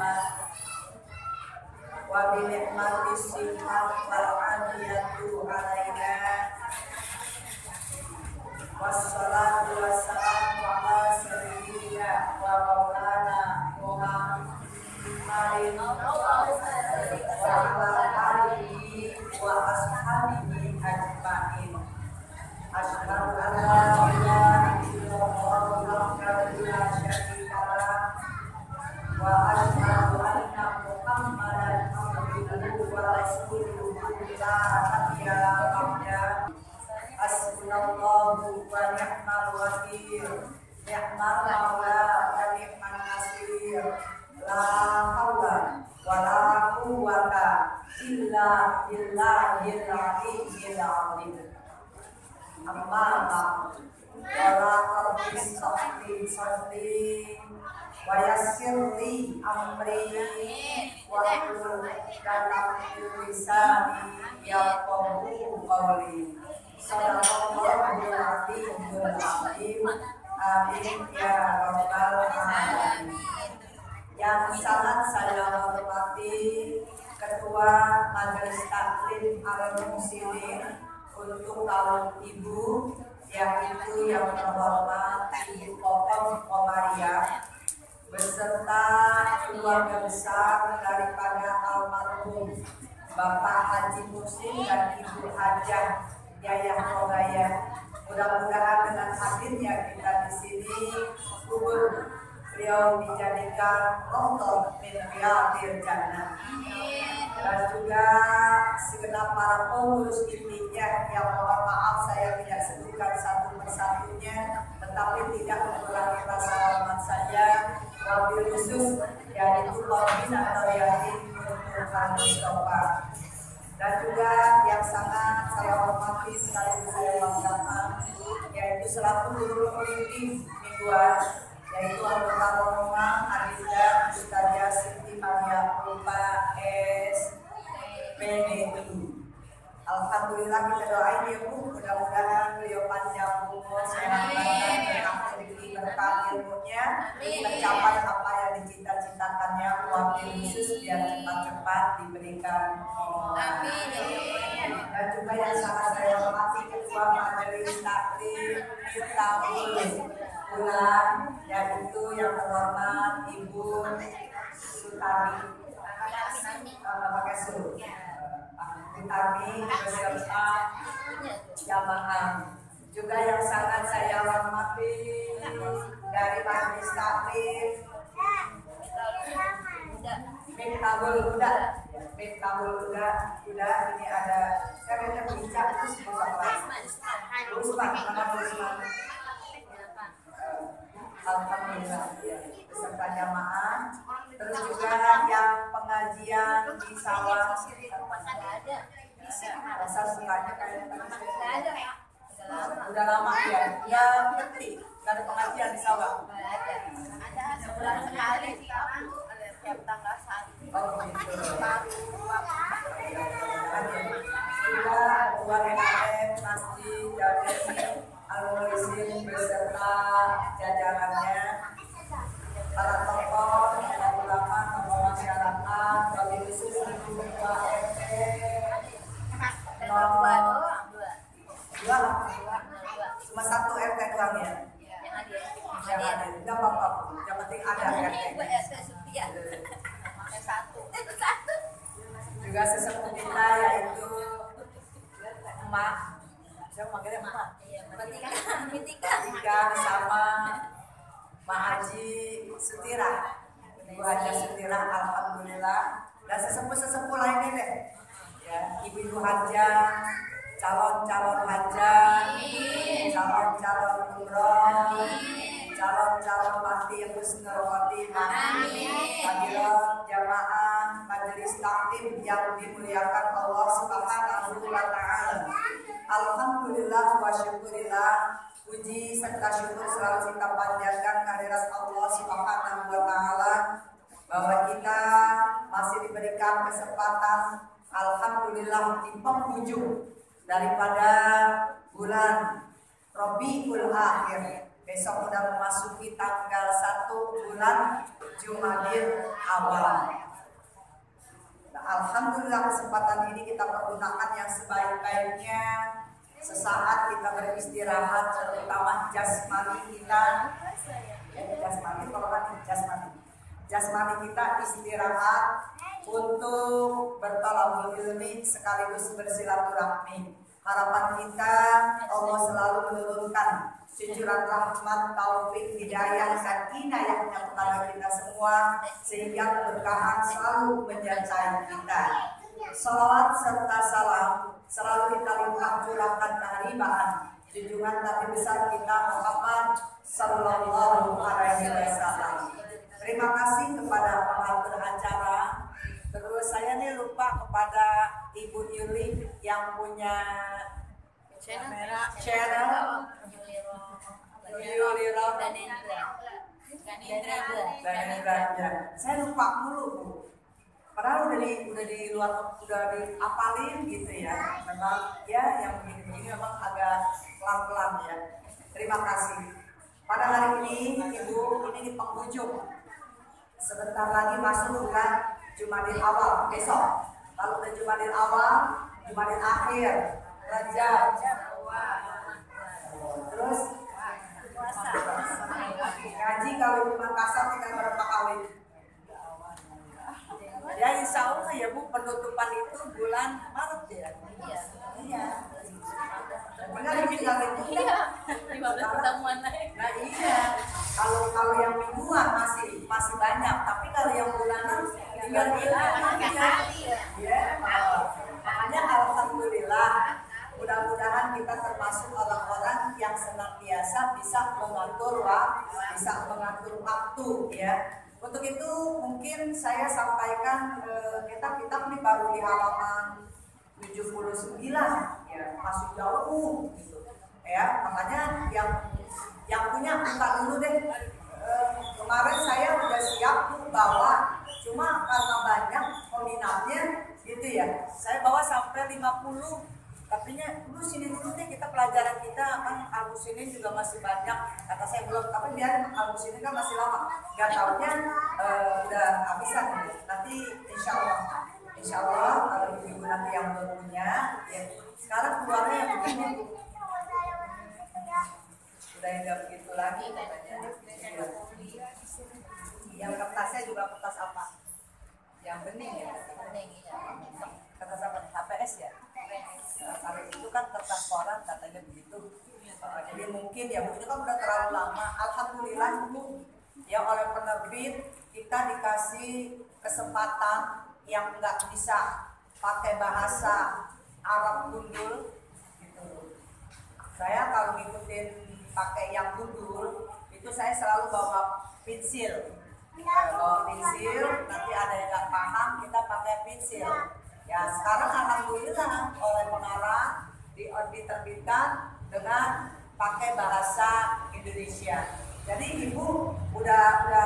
nikmat wa bi nikmati sifat wal adiyatu alaina wassalatu wassalamu ala sayyidina wa maulana Muhammadin wa ala alihi wa ashabihi ajma'in. Asyhadu an la ilaha illallah wahdahu la syarika lah wa asyhadu anna Muhammadan abduhu wa rasuluhu la nabiyya ba'da. Hasbunallahu wa ni'mal wakil, ni'mal maula wa ni'man nasir, la haula wa la quwwata illa billahil aliyyil azim. Amma ba'du, wala rabbi sholli wa yassirli amri wa hlul 'uqdatam lisani yafqahu qawli. Sallallahu alaihi wasallam. Amin ya rabbal alamin. Yang sangat saya hormati Ketua Majelis Taklim Al-Muslimin untuk kaum ibu, yaitu yang terhormat Ibu Kokom Komariah beserta keluarga besar daripada almarhum Bapak Haji Muhsin dan Ibu Hajah Yayah Rogaya. Mudah-mudahan dengan hadirnya kita di sini, kubur beliau dijadikan rontok min riyadil jannah. Dan juga segenap para pengurus intinya yang mohon maaf saya tidak sebutkan satu persatunya, tetapi tidak mengurangi rasa hormat saya, wabil khusus yaitu Pembina atau Yatim Nurul Mustafa. Dan juga yang sangat saya hormati sekaligus saya banggakan, yaitu selaku guru pembimbing mingguan, yaitu anggota rombongan Adinda Ustazah Siti Maria Rupa SPDI. Alhamdulillah kita doain ya Bu, mudah-mudahan beliau panjang umur, sehat badan, berkah rezeki, berkah ilmunya, mencapai apa yang dicita-citakannya, wabil khusus biar cepat-cepat diberikan. Amin. Dan juga yang sangat saya hormati Ketua Majelis Taklim Miftahul Bulan, yaitu yang terhormat Ibu Sutami pakai Su Sutami beserta jamaah. Juga yang sangat saya hormati dari Majelis Taklim Miftahul Huda. Ini ada saya bincang terus alhamdulillah ya, beserta jamaah. Terus juga yang pengajian di sawah rasa sukanya kayak udah lama ya, ya ngerti nggak ada pengajian di sawah. Ada sebulan sekali sekarang tiap tanggal 1. Oh gitu. Juga Tuan MAM Masjid Jami Al-Mulisin beserta jajarannya, para tokoh, para ulama, tokoh masyarakat, wabil khusus Ibu Ketua RT 02, cuma satu RT doang ya. Yang ada, nggak apa-apa, yang penting ada RT-nya. Juga sesepuh kita yaitu Emak, saya manggilnya Emak, Tika sama Mak Haji Sutira, Ibu Haji Sutira, alhamdulillah. Dan sesepuh-sesepuh lainnya deh, ya, Ibu-ibu Hajah, calon-calon hajah, calon-calon umroh, calon-calon mati yang husnul khotimah, hadirat jamaah majelis taklim yang dimuliakan Allah Subhanahu wa taala. Alhamdulillah wa syukurillah, puji serta syukur selalu kita panjatkan kehadirat Allah Subhanahu wa taala bahwa kita masih diberikan kesempatan, alhamdulillah, di penghujung daripada bulan Rabiul Akhir, Besok udah memasuki tanggal 1 bulan Jumadil Awal. Nah, alhamdulillah kesempatan ini kita pergunakan yang sebaik-baiknya. Sesaat kita beristirahat, terutama jasmani kita. Jasmani kita istirahat untuk bertolabul ilmi sekaligus bersilaturahmi. Harapan kita Allah selalu menurunkan cucuran rahmat, taufik, hidayah, dan inayahnya kepada kita semua, sehingga keberkahan selalu menyertai kita. Salawat serta salam selalu kita limpah curahkan keharibaan junjungan Nabi besar kita Muhammad Sallallahu Alaihi Wasallam. Terima kasih kepada pembahatur acara. Terus saya nih lupa kepada Ibu Yuli yang punya channel Yuliro dan Indra. Saya lupa mulu Bu. Padahal udah di luar, udah diapalin gitu ya. Memang ya yang begini-begini memang agak pelan-pelan ya. Terima kasih. Pada hari ini Ibu, ini di penghujung. Sebentar lagi masuk bulan Jumadil Awal besok. Kalau udah Jumadil Awal, Jumadil Akhir, Rajab, terus gaji kalau Ibu Makassar tinggal berapa kali? Ya insya Allah ya Bu, penutupan itu bulan Maret ya. Iya. Benar tinggal itu. Iya. 15 pertemuan naik. Nah iya. Kalau yang mingguan masih banyak, tapi kalau yang bulanan tinggal kali ya. Makanya alhamdulillah, mudah-mudahan kita termasuk orang-orang yang senantiasa bisa mengatur waktu ya. Untuk itu mungkin saya sampaikan kitab ini baru di halaman 79 ya, masih jauh gitu. Ya, makanya yang punya buka dulu deh. Kemarin saya udah siap bawa, cuma karena banyak peminatnya gitu ya. Saya bawa sampai 50. Katanya dulu sini dulu deh, kita pelajaran kita kan Al-Mus ini juga masih banyak. Kata saya belum, tapi biar Al-Mus ini kan masih lama. Gak taunya udah habisan. Nanti insya Allah kalau ibu nanti yang belum punya, ya sekarang keluarnya yang begini. Udah enggak begitu lagi katanya. Yang kertasnya juga kertas apa? Yang bening ya. Kertas apa? HPS ya. Kalau itu kan kertas koran katanya begitu. Jadi mungkin ya Bu, itu kan udah terlalu lama. Alhamdulillah Bu, ya oleh penerbit kita dikasih kesempatan yang nggak bisa pakai bahasa Arab gundul gitu. Saya kalau ngikutin pakai yang gundul itu saya selalu bawa pensil. Nanti ada yang nggak paham kita pakai pensil. Ya sekarang alhamdulillah oleh pengarang diterbitkan dengan pakai bahasa Indonesia. Jadi Ibu udah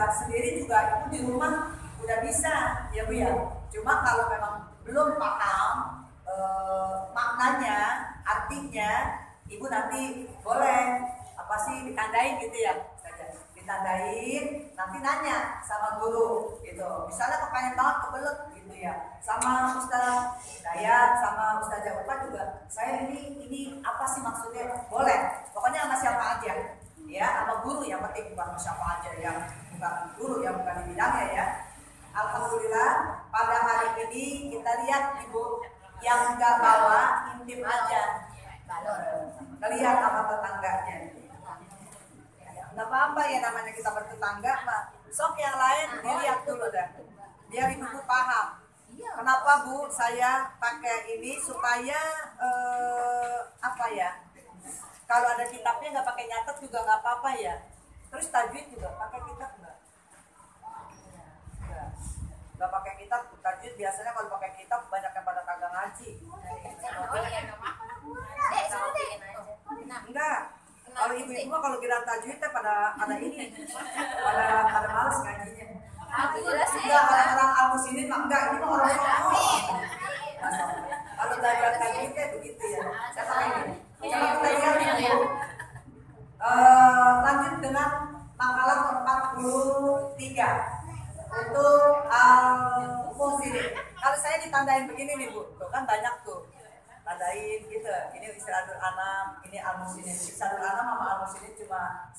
sendiri juga Ibu di rumah udah bisa ya Bu ya. Cuma kalau memang belum paham maknanya, artinya Ibu nanti boleh apa sih ditandain gitu ya. Ditandain, nanti nanya sama guru gitu. Misalnya kepengen banget kebelet gitu ya, sama Ustaz Dayat, sama Ustaz Jawaban juga. Saya ini apa sih maksudnya? Boleh, pokoknya sama siapa aja, ya, sama guru yang penting, bukan sama siapa aja yang bukan guru yang bukan di bidangnya ya. Alhamdulillah pada hari ini kita lihat Ibu yang nggak bawa intip aja, lihat sama tetangganya. Nggak apa-apa ya namanya kita bertetangga mah. Sok yang lain dilihat dulu dah. Biar Ibu paham. Kenapa Bu saya pakai ini supaya apa ya? Kalau ada kitabnya nggak pakai nyatet juga nggak apa-apa ya. Terus tajwid juga pakai kitab nggak? Nggak pakai kitab. Tajwid biasanya kalau pakai kitab banyak yang pada kagak ngaji. Enggak. Kalau ibu-ibu mah kalau kira tajwid pada ini, pada males ngajinya. Enggak, orang Al-Mus ini mah enggak, ini mah orang Solo. Kalau belajar tajwid begitu ya. Coba kita lihat ya. Lanjut lanjut dengan makalah ke-43 untuk al-muhsinin. Kalau saya ditandain begini nih Bu, tuh kan banyak tuh tandain gitu. Ini Irsyadur Anam, ini al-muhsinin. Irsyadur Anam sama al-muhsinin cuma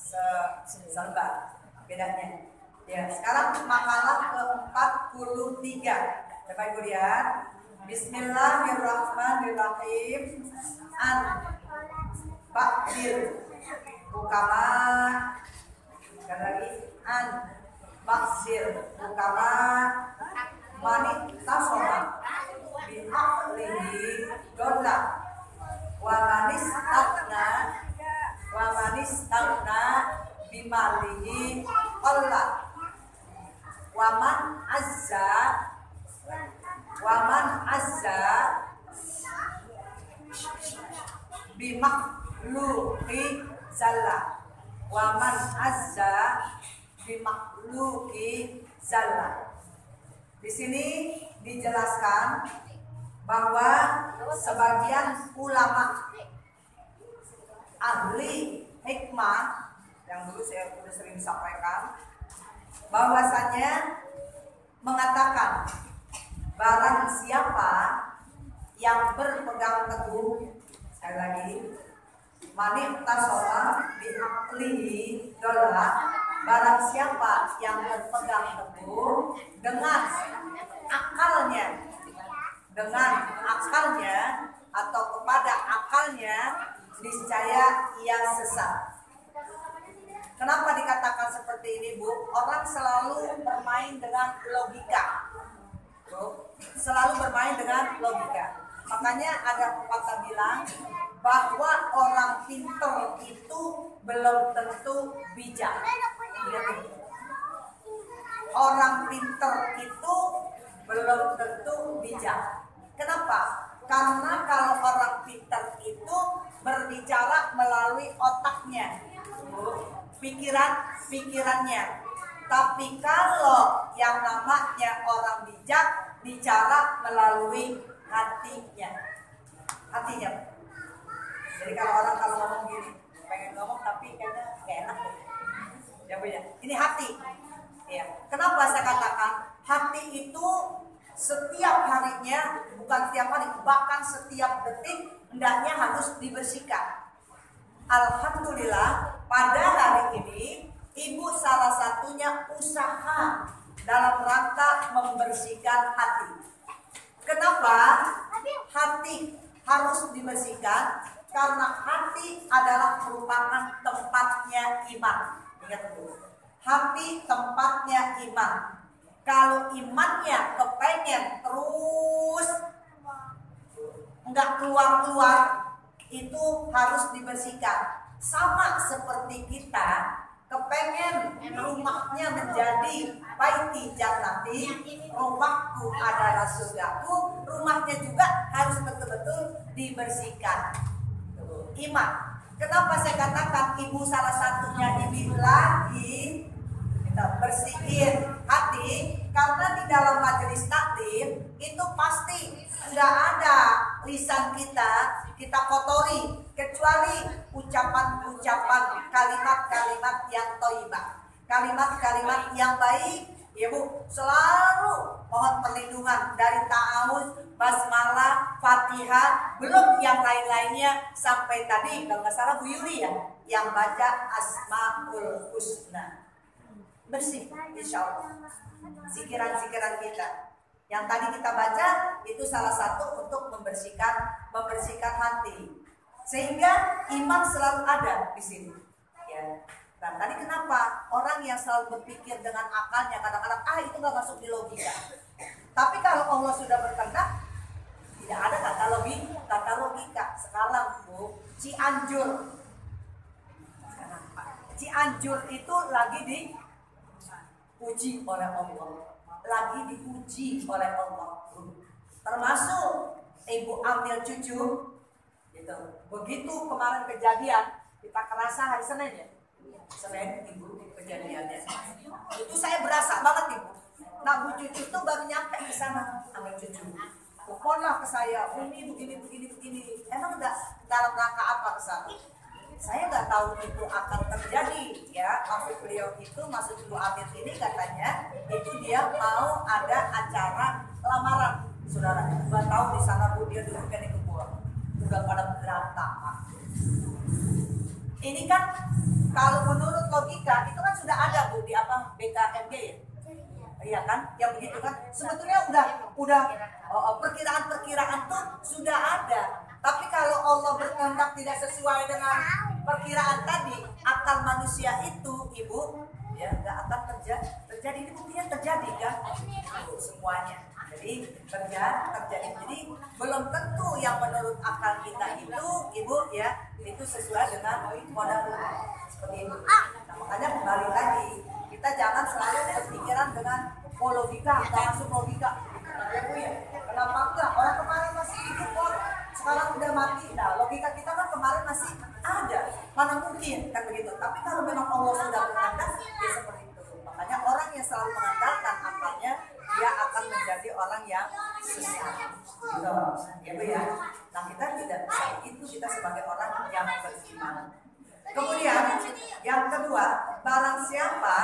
selembar bedanya. Ya, sekarang makalah ke-43. Coba Ibu lihat. Bismillahirrahmanirrahim. An Bakdir Bukama. Sekali lagi. An Bakdir Bukama. Manik tasoma bi'aklihi dola. Wa manis tagna bimalihi qalla. Waman azza bimakhluqi zalla. Waman azza bimakhluqi zalla. Di sini dijelaskan bahwa sebagian ulama ahli hikmah yang dulu saya sudah sering sampaikan bahwasanya mengatakan barang siapa yang berpegang teguh, sekali lagi, manik tasola bi'aklihi dola, barang siapa yang berpegang teguh dengan akalnya atau kepada akalnya, niscaya ia sesat. Kenapa dikatakan seperti ini, Bu? Orang selalu bermain dengan logika. Selalu bermain dengan logika. Makanya ada pepatah bilang bahwa orang pintar itu belum tentu bijak. Orang pintar itu belum tentu bijak. Kenapa? Karena kalau orang pintar itu berbicara melalui otaknya, pikirannya. Tapi kalau yang namanya orang bijak bicara melalui hatinya. Jadi kalau ngomong gini, pengen ngomong tapi kayaknya gak enak. Ya Bu ya. Ini hati. Ya. Kenapa saya katakan hati itu setiap harinya, bukan setiap hari, bahkan setiap detik hendaknya harus dibersihkan. Alhamdulillah pada hari ini Ibu salah satunya usaha dalam rangka membersihkan hati. Kenapa hati harus dibersihkan? Karena hati adalah merupakan tempatnya iman. Ingat dulu, hati tempatnya iman. Kalau imannya kepengen terus enggak keluar-keluar, itu harus dibersihkan. Sama seperti kita kepengen rumahnya menjadi baiti jannati, rumahku adalah surgaku, rumahnya juga harus betul-betul dibersihkan. Iman. Kenapa saya katakan Ibu salah satunya Ibu lagi kita bersihin hati? Karena di dalam majelis taklim itu pasti nggak ada lisan kita kotori, kecuali ucapan-ucapan, kalimat-kalimat yang thayyibah, kalimat-kalimat yang baik. Ya Bu, selalu mohon perlindungan dari ta'awuz, basmalah, fatihah, belum yang lain-lainnya sampai tadi kalau nggak salah Bu Yuli ya yang baca Asmaul Husna. Bersih, insya Allah. Zikiran-zikiran kita yang tadi kita baca itu salah satu untuk membersihkan hati, sehingga iman selalu ada di sini. Ya. Nah tadi kenapa orang yang selalu berpikir dengan akalnya kadang-kadang itu nggak masuk di logika. Tapi kalau Allah sudah berkehendak, tidak ada kata logika. Sekarang Bu, Cianjur itu lagi diuji oleh Allah, termasuk Ibu ambil cucu gitu. Begitu kemarin kejadian di Pakerasa hari Senin ya, Senin Ibu kejadiannya itu saya berasa banget Ibu. Nah Bu cucu itu baru nyampe di sana ambil cucu, teleponlah ke saya, ini begini. Emang enggak dalam rangka apa ke sana? saya nggak tahu itu akan terjadi ya. Maksud beliau itu, maksud Ibu Amir ini katanya itu dia mau ada acara lamaran, saudara. 2 tahun di sana Bu, dia duduknya di kebun, udah pada berantakan. Ini kan kalau menurut logika itu kan sudah ada Bu di apa BKMG ya. Iya kan, yang begitu kan sebetulnya udah perkiraan-perkiraan tuh sudah ada. Tapi kalau Allah berkehendak tidak sesuai dengan perkiraan tadi, akal manusia itu, Ibu, ya nggak akan terjadi. Ini buktinya terjadi kan, semuanya. Jadi terjadi. Jadi belum tentu yang menurut akal kita itu, Ibu, ya itu sesuai dengan modal seperti itu. Nah, makanya kembali lagi, kita jangan selalu berpikiran dengan logika, nggak masuk logika. Ya Bu ya, kenapa enggak? Orang kemarin masih hidup kok, sekarang udah mati. Nah, logika kita kan kemarin masih ada. Mana mungkin kan begitu. Tapi kalau memang Allah sudah berkehendak, ya seperti itu. Makanya orang yang selalu mengandalkan akalnya, dia akan menjadi orang yang sesat. Gitu. Ya Bu ya. Nah, kita tidak bisa itu, kita sebagai orang yang beriman. Kemudian yang kedua, barang siapa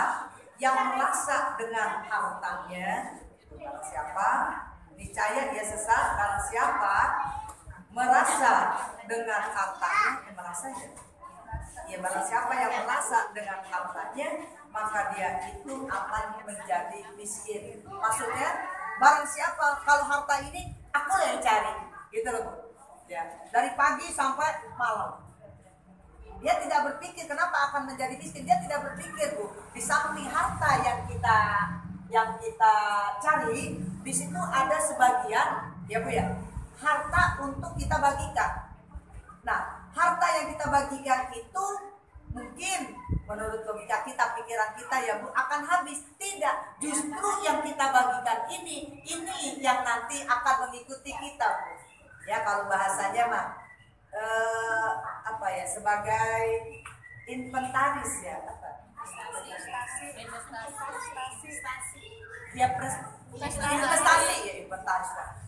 yang merasa dengan hartanya, barang siapa niscaya dia sesat. Barang siapa merasa dengan hartanya, merasa ya barang siapa yang merasa dengan hartanya, maka dia itu akan menjadi miskin. Maksudnya barang siapa kalau harta ini aku yang cari, gitu loh ya, dari pagi sampai malam. Dia tidak berpikir kenapa akan menjadi miskin. Dia tidak berpikir Bu, di samping harta yang kita cari, di situ ada sebagian ya Bu ya, harta untuk kita bagikan. Nah, harta yang kita bagikan itu mungkin menurut logika kita, pikiran kita ya Bu, akan habis. Tidak, justru yang kita bagikan ini yang nanti akan mengikuti kita Bu. Ya kalau bahasanya mah apa ya, sebagai inventaris ya, apa?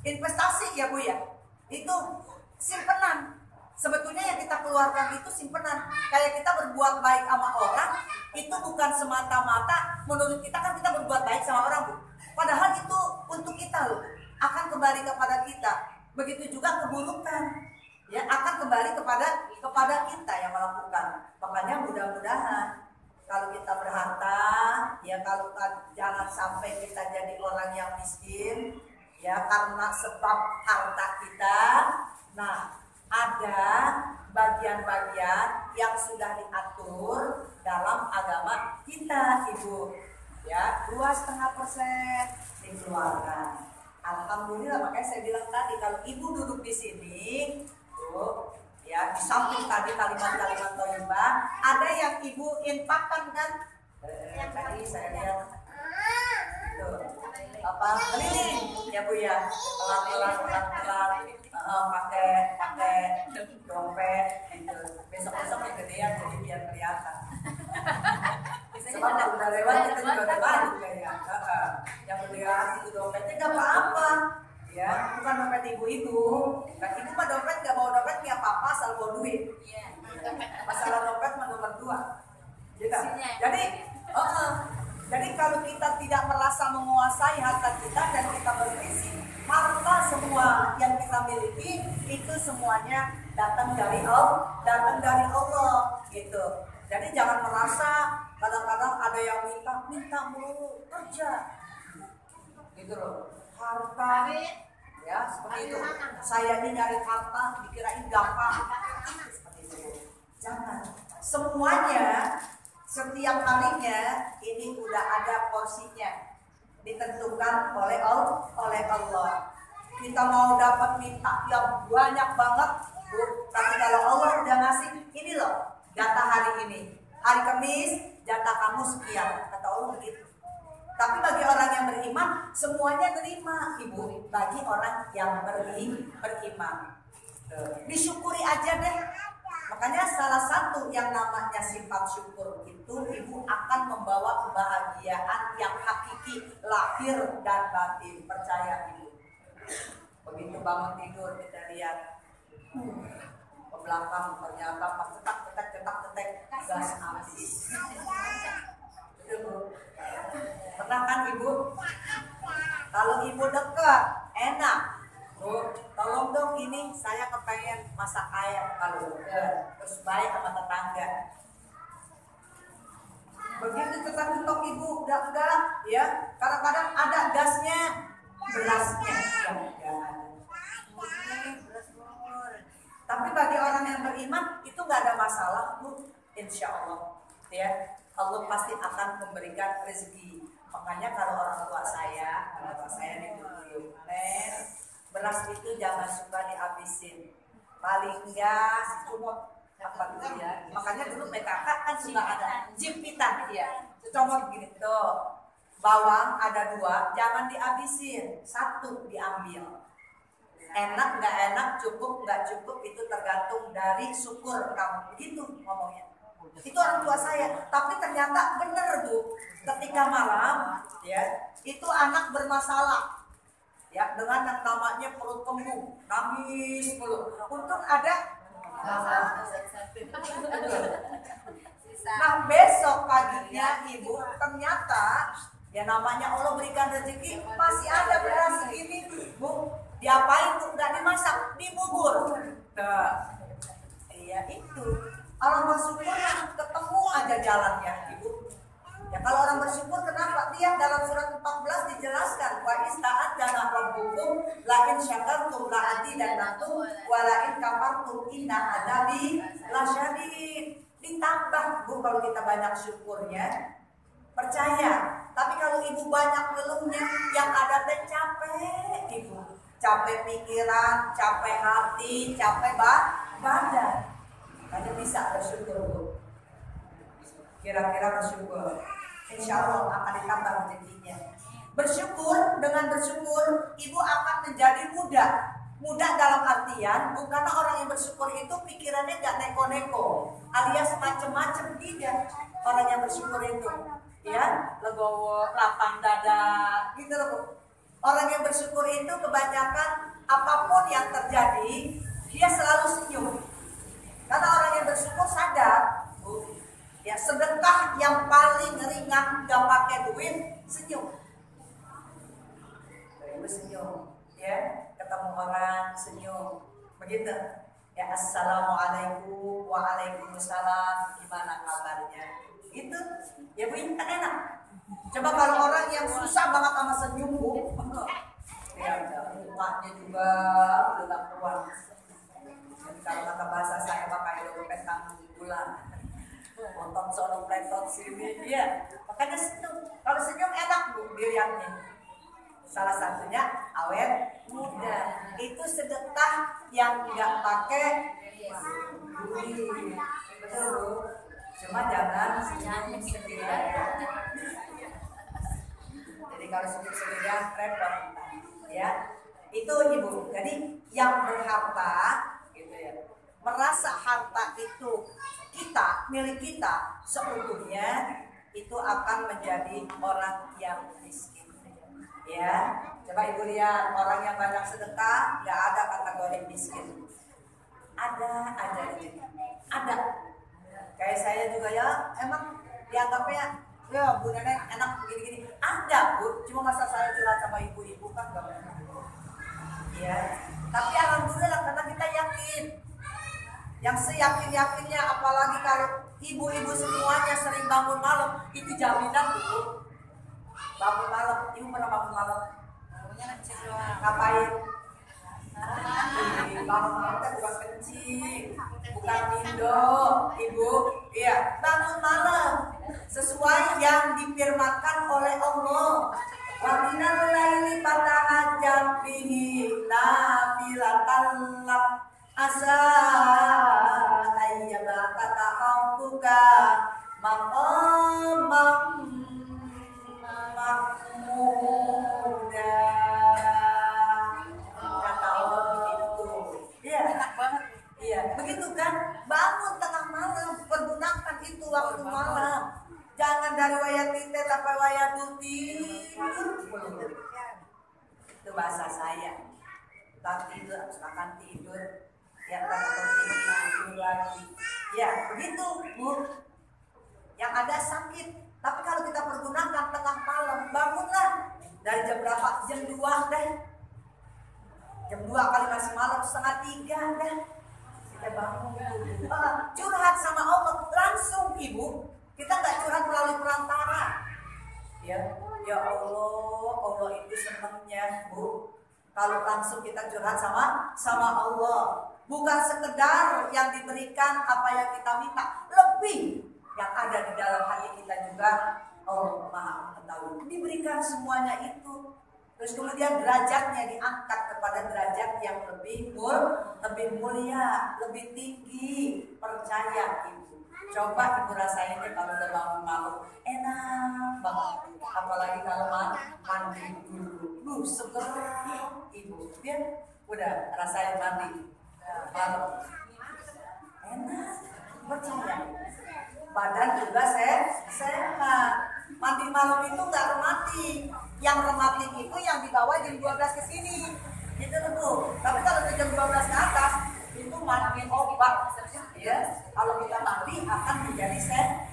Investasi ya Bu ya. Itu simpenan. Sebetulnya yang kita keluarkan itu simpenan. Kayak kita berbuat baik sama orang, itu bukan semata-mata menurut kita kan kita berbuat baik sama orang Bu. Padahal itu untuk kita loh, akan kembali kepada kita. Begitu juga keburukan, ya akan kembali kepada kita yang melakukan. Makanya mudah-mudahan kalau kita berharta, ya kalau jangan sampai kita jadi orang yang miskin, ya karena sebab harta kita. Nah, ada bagian-bagian yang sudah diatur dalam agama kita, Ibu. Ya, 2,5% dikeluarkan. Alhamdulillah, makanya saya bilang tadi kalau Ibu duduk di sini, tuh, ya di samping tadi kalimat-kalimat thayyibah, ada yang Ibu infakkan kan? Tadi saya lihat, tuh, apa keliling ya Bu ya, pelan-pelan pakai dompet gitu. Besok-besok yang gedean jadi biar kelihatan. Sebab yang udah lewat kita juga udah baru kayak yang berlihat itu dompetnya nggak apa-apa ya, bukan dompet ibu-ibu. Kan ibu mah dompet nggak bawa dompet nggak apa-apa, asal bawa duit. Masalah dompet mah nomor 2 gitu. Jadi kalau kita tidak merasa menguasai harta kita dan kita berisi, harta semua yang kita miliki itu semuanya datang dari Allah gitu. Jadi jangan merasa kadang-kadang ada yang minta mulu kerja gitu loh, harta ya seperti itu. Saya ini nyari harta dikirain gampang seperti itu. Jangan, semuanya setiap harinya ini udah ada porsinya ditentukan oleh Allah. Kita mau dapat minta yang banyak banget Bu, tapi kalau Allah udah ngasih ini loh jatah hari ini, hari Kamis jatah kamu sekian, kata Allah begitu. Tapi bagi orang yang beriman semuanya terima Ibu. Bagi orang yang beriman disyukuri aja deh. Makanya salah satu yang namanya sifat syukur itu Ibu akan membawa kebahagiaan yang hakiki, lahir dan batin. Percaya Ibu. Begitu bangun tidur kita lihat belakang, ternyata pas cetak, gas habis. Itu Bu. Pernah kan Ibu? Kalau Ibu dekat, enak. Bu, tolong dong ini saya kepengen masak air kalau dekat, terus baik sama tetangga. Begitu ketok Ibu, udah ya. Kadang-kadang ada gasnya, berasnya yang enggak ada. Beras murur. Tapi bagi orang yang beriman itu nggak ada masalah Bu, insya Allah ya. Allah pasti akan memberikan rezeki. Makanya kalau orang tua saya diburu, beras itu jangan suka dihabisin. Paling enggak cuma apa dulu ya. Makanya dulu PKK kan suka ada jimpitan ya. Comot gini tuh. Bawang ada 2, jangan dihabisin, 1 diambil. Enak nggak enak, cukup nggak cukup itu tergantung dari syukur kamu. Begitu ngomongnya. Itu orang tua saya, tapi ternyata bener Bu. Ketika malam, ya, itu anak bermasalah, ya, dengan yang namanya perut kembung, nangis mulu. Untung ada. Nah besok paginya Ibu ternyata, ya namanya Allah berikan rezeki, masih ada beras segini Bu. Diapain tuh? Nggak dimasak, dibubur. Nah, iya itu. Orang bersyukur ketemu aja jalannya Ibu. Ya kalau orang bersyukur kenapa? Lihat dalam surat 14 dijelaskan wa ista'adzana rabbukum la in syakartum la azidannakum wa la in kafartum inna adzabi lasyadid. Ditambah Bu kalau kita banyak syukurnya. Percaya. Tapi kalau Ibu banyak ngeluhnya, yang ada teh capek Ibu. Capek pikiran, capek hati, capek badan. Hanya bisa bersyukur Bu. Kira-kira bersyukur, insya Allah akan ditambah rezekinya. Bersyukur, dengan bersyukur Ibu akan menjadi muda. Muda dalam artian bukan orang yang bersyukur itu pikirannya gak neko-neko, alias macem-macem. Tidak. Orang yang bersyukur itu ya legowo, lapang dada gitu loh Bu. Orang yang bersyukur itu kebanyakan apapun yang terjadi dia selalu senyum. Karena orang yang bersyukur sadar Bu, ya sedekah yang paling ringan gak pakai duit, senyum. Ibu senyum, ya ketemu orang senyum, begitu. Ya assalamualaikum, waalaikumsalam, gimana kabarnya? Gitu, ya Bu, kan enak. Coba kalau orang yang susah banget sama senyum Bu, ya mukanya juga udah keluar. Kalau kata bahasa saya pakai dompet tanggung bulan, potong sono pletot sini, ya. Makanya senyum. Kalau senyum enak Bu dilihatnya. Salah satunya awet muda. Itu sedekah yang nggak pakai duit, betul Bu. Cuma jangan senyum sendirian. Jadi kalau senyum sendirian repot, ya. Itu Ibu. Jadi yang berharta merasa harta itu kita, milik kita seutuhnya, itu akan menjadi orang yang miskin. Ya, coba Ibu lihat orang yang banyak sedekah, nggak ada kategori miskin. Ada. Kayak saya juga ya, emang dianggapnya ya Bu Nenek enak begini-gini. Ada Bu, cuma masa saya curhat sama ibu-ibu kan nggak benar. Ya, tapi alhamdulillah karena kita yakin. Yang seyakin-yakinnya, apalagi kalau ibu-ibu semuanya sering bangun malam, itu jaminan Bu. Bangun malam, Ibu pernah bangun malam? Ngapain? Bangun malam kan bukan kencing, bukan tindo, Ibu. Iya, bangun malam sesuai yang difirmankan oleh Allah. Wa minal laili fatahajjat bihi nafilatan lak asa ayyabaka rabbuka maqamam mahmuda. Kata Allah begitu. Iya, enak banget. Iya, begitu kan? Bangun tengah malam, pergunakan itu waktu malam. Jangan dari wayat tite sampai wayat tidur. Itu bahasa saya. Tak tidur, harus makan tidur. Ya, tidur lagi. Ya, begitu, Bu. Yang ada sakit. Tapi kalau kita pergunakan tengah malam, bangunlah. Dari jam berapa? Jam 2 deh. Jam 2 kali masih malam, setengah 3 deh. Kita bangun. Curhat sama Allah langsung, Ibu. Kita nggak curhat melalui perantara. Ya, ya Allah, Allah itu senangnya, Bu. Kalau langsung kita curhat sama Allah, bukan sekedar yang diberikan apa yang kita minta, lebih yang ada di dalam hati kita juga Allah Maha Mengetahui. Diberikan semuanya itu. Terus kemudian derajatnya diangkat kepada derajat yang lebih mulia, lebih tinggi. Percaya, Ibu. Coba Ibu rasain deh kalau udah bangun malam, enak banget. Apalagi kalau mandi dulu, seger, Ibu. Dia udah rasain mandi malam, enak. Percaya. Badan juga sehat. Mandi malam itu nggak rematik. Yang rematik itu yang di bawah jam 12 ke sini. Gitu loh. Tapi kalau jam 12 ke atas itu mandi obat. Ya, kalau kita mandi akan menjadi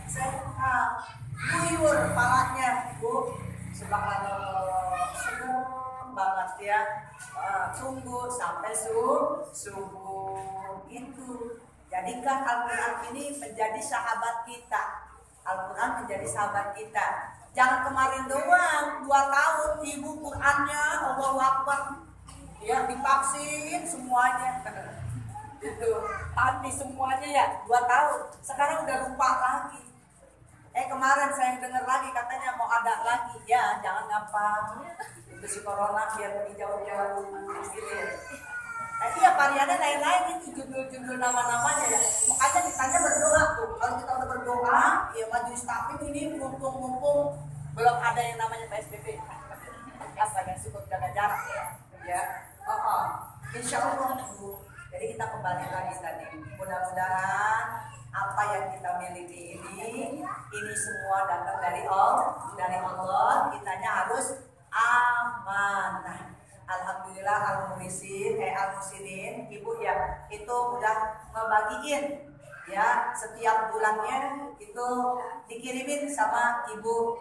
sehat. Guyur kepalanya, Bu. Subhanallah, senang banget ya. Tunggu sampai subuh itu. Jadikan Al-Quran ini menjadi sahabat kita. Al-Quran menjadi sahabat kita. Jangan kemarin doang, 2 tahun Ibu Qurannya, Allahu Akbar. Ya, divaksin semuanya. Itu anti semuanya ya, 2 tahun. Sekarang udah lupa lagi. Kemarin saya dengar lagi katanya mau ada lagi. Ya, jangan gampang. Itu si corona biar pergi jauh-jauh gitu ya. Iya, variannya lain-lain itu judul-judul nama-namanya ya. Makanya ditanya berdoa tuh. Kalau kita udah berdoa, ya majelis taklim ini mumpung belum ada yang namanya PSBB. Astaga, cukup jaga jarak ya. Insya Allah, Bu. Jadi kita kembali lagi tadi. Mudah-mudahan apa yang kita miliki ini semua datang dari Allah. Kitanya harus amanah. Alhamdulillah al-muslimin Ibu ya itu udah ngebagiin ya setiap bulannya itu dikirimin sama Ibu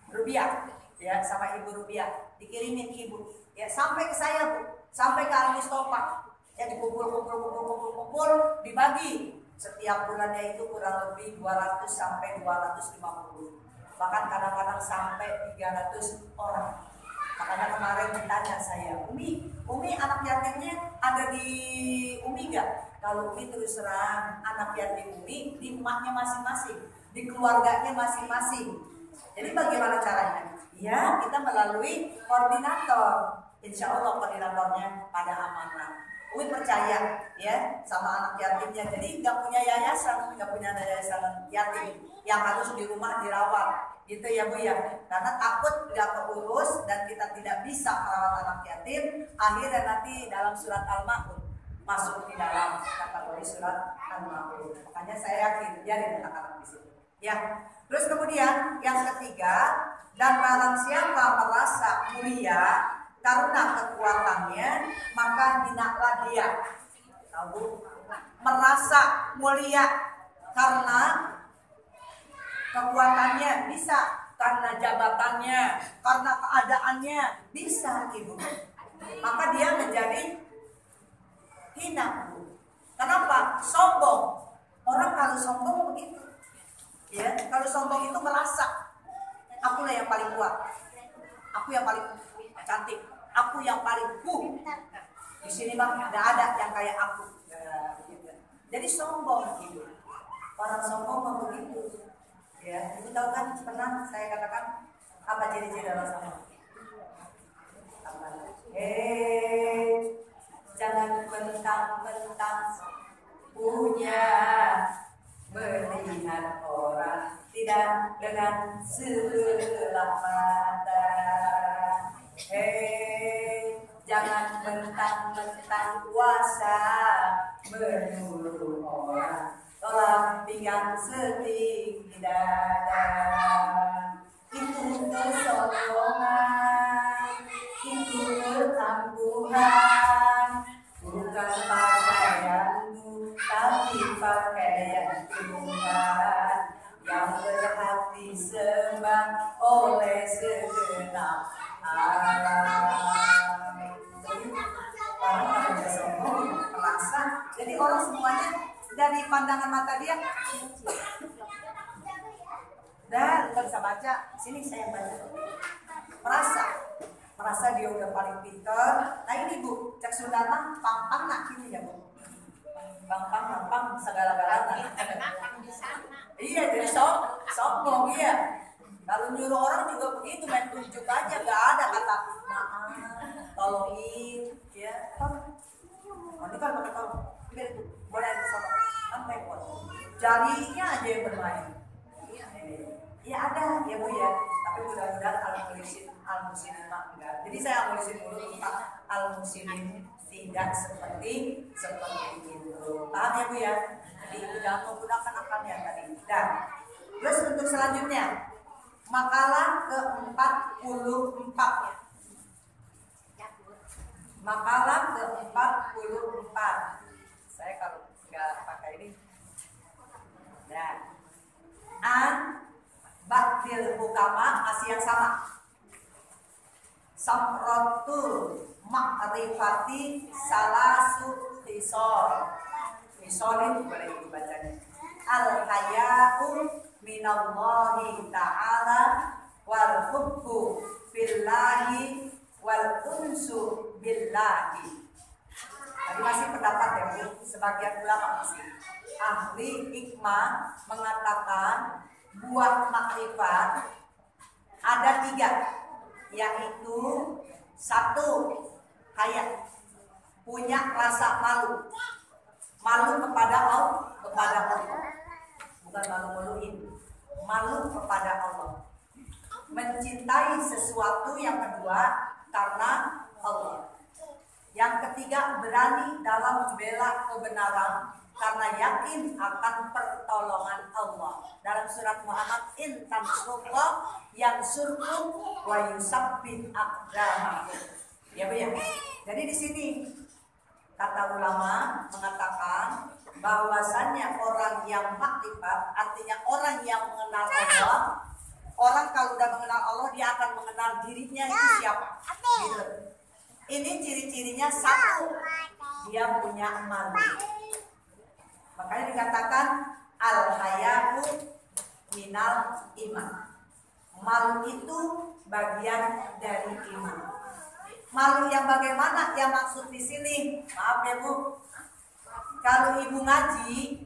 Rubiah ya, sama Ibu Rubiah dikirimin Ibu ya sampai ke saya, Bu, sampai ke Al Mustofa ya, dikumpul dibagi setiap bulannya itu kurang lebih 200 sampai 250, bahkan kadang-kadang sampai 300 orang. Makanya kemarin ditanya saya, Umi anak yatimnya ada di Umi gak? Kalau Umi terus terang anak yatim Umi di emaknya masing-masing, di keluarganya masing-masing. Jadi bagaimana caranya? Ya kita melalui koordinator. Insya Allah koordinatornya pada amanah. Umi percaya ya sama anak yatimnya. Jadi nggak punya yayasan yatim yang harus di rumah dirawat. Gitu ya Bu ya, karena takut gak keurus dan kita tidak bisa merawat anak yatim. Akhirnya nanti dalam surat Al-Ma'un masuk di dalam kategori surat Al-Ma'un. Makanya saya yakin biarin anak-anak di situ. Ya, terus kemudian yang ketiga, dan barang siapa merasa mulia karena kekuatannya, maka hinaklah dia. Tahu? Merasa mulia karena kekuatannya, bisa karena jabatannya, karena keadaannya, bisa Ibu. Maka dia menjadi hina, Bu. Kenapa? Sombong. Orang kalau sombong begitu. Ya, kalau sombong itu merasa akulah yang paling kuat. Aku yang paling cantik. Aku yang paling di sini mah enggak ada yang kayak aku. Ya, gitu. Jadi sombong Ibu. Orang sombong begitu. Ya, Ibu tahu kan pernah saya katakan apa ciri-ciri orang sombong? Jangan mentang-mentang punya, melihat orang tidak dengan sebelah mata. Jangan mentang-mentang kuasa menuduh orang tolak pinggang setinggi dada. Itu kesombongan, itu ketangguhan, bukan oleh segenap alam. Orang kalau sombong merasa, jadi orang semuanya dari pandangan mata dia. Dan nggak bisa baca, sini saya baca. Merasa dia udah paling pinter. Nah ini Bu, cek Sundana, pampang nak ini ya Bu. Pampang segala-galanya. Iya, jadi sombong iya. Kalau nyuruh orang juga begitu, main tunjuk aja, nggak ada kata maaf, tolongin, ya. Oh, ini kan pakai tolong, boleh disombong, sampai pun. Jarinya aja yang bermain. Iya ada ya Bu ya, tapi mudah-mudahan al-muslimin enggak. Jadi saya al-muslimin dulu tentang al-muslimin tidak seperti itu. Paham ya Bu ya? Jadi jangan menggunakan akalnya tadi. Dan terus untuk selanjutnya makalah ke-44. Makalah ke-44. Saya kalau nggak pakai ini. Dan Baktil hukama masih yang sama. Samratul ma'rifati salasu khisol. Khisol itu boleh dibacanya. Al-haya'u minallahi ta'ala wal hubbu billahi wal unsu billahi. Tadi masih pendapat ya Bu, sebagian ulama masih. Ahli hikmah mengatakan buah makrifat ada 3, yaitu 1 haya, punya rasa malu kepada Allah, bukan malu-maluin, malu kepada Allah, mencintai sesuatu yang kedua karena Allah, yang ketiga berani dalam membela kebenaran karena yakin akan pertolongan Allah. Dalam surat Muhammad, in tansurullah yansurkum wa yusabbit aqdamakum. Ya Bu ya. Jadi di sini kata ulama mengatakan bahwasannya orang yang makrifat artinya orang yang mengenal Allah. Orang kalau udah mengenal Allah dia akan mengenal dirinya itu siapa. Gitu. Ini ciri-cirinya 1, dia punya malu. Makanya dikatakan al-haya'u minal iman. Malu itu bagian dari iman. Malu yang bagaimana? Yang maksud di sini, maaf ya Bu. Kalau ibu ngaji,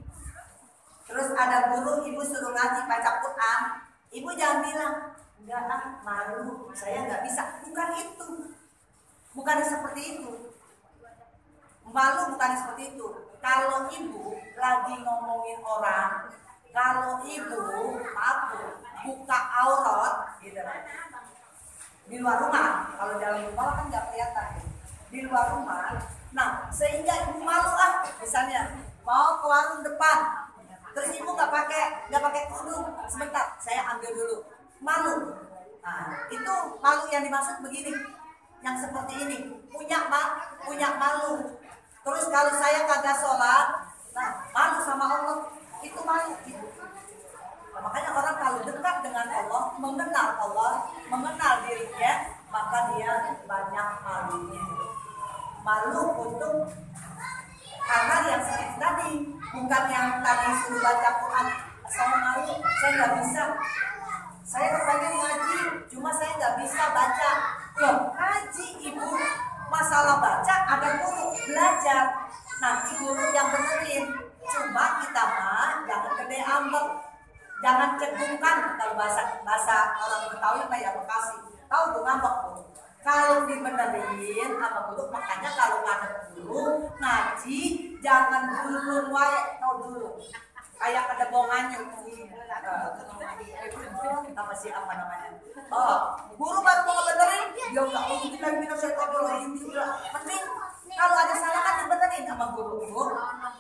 terus ada guru ibu suruh ngaji baca Quran, ibu jangan bilang, enggak ah malu, saya nggak bisa. Bukan itu. Bukan seperti itu. Malu bukan seperti itu. Kalau ibu lagi ngomongin orang, kalau ibu maaf buka aurat gitu, di luar rumah, kalau dalam rumah kan nggak kelihatan, di luar rumah. Nah sehingga ibu malu misalnya mau ke warung depan, terus ibu nggak pakai kerudung, sebentar saya ambil dulu, malu. Nah itu malu yang dimaksud begini, yang seperti ini punya malu. Terus kalau saya kagak sholat, nah malu sama Allah, itu malu gitu. Nah, makanya orang kalau dekat dengan Allah, mengenal dirinya, maka dia banyak malunya. Malu untuk hal-hal yang seperti tadi, bukan yang tadi suruh baca Quran. Saya malu, saya nggak bisa. Saya kepengen ngaji, cuma saya nggak bisa baca. Loh, ngaji ibu. Masalah baca ada guru belajar, nanti guru yang benerin. Cuma kita mah jangan gede ambek, jangan cegungkan. Kalau bahasa orang Betawi kayak Bekasi, tahu tuh ngambek Bu. Kalau dibenerin sama guru, makanya kalau ada guru ngaji jangan dulu wae, tahu dulu. Kayak ada bongannya apa sih apa namanya? Oh, guru baru mau ngebenerin, dia nggak mau kita saya tahu lagi juga. Penting kalau ada salah kan dibenerin sama guru.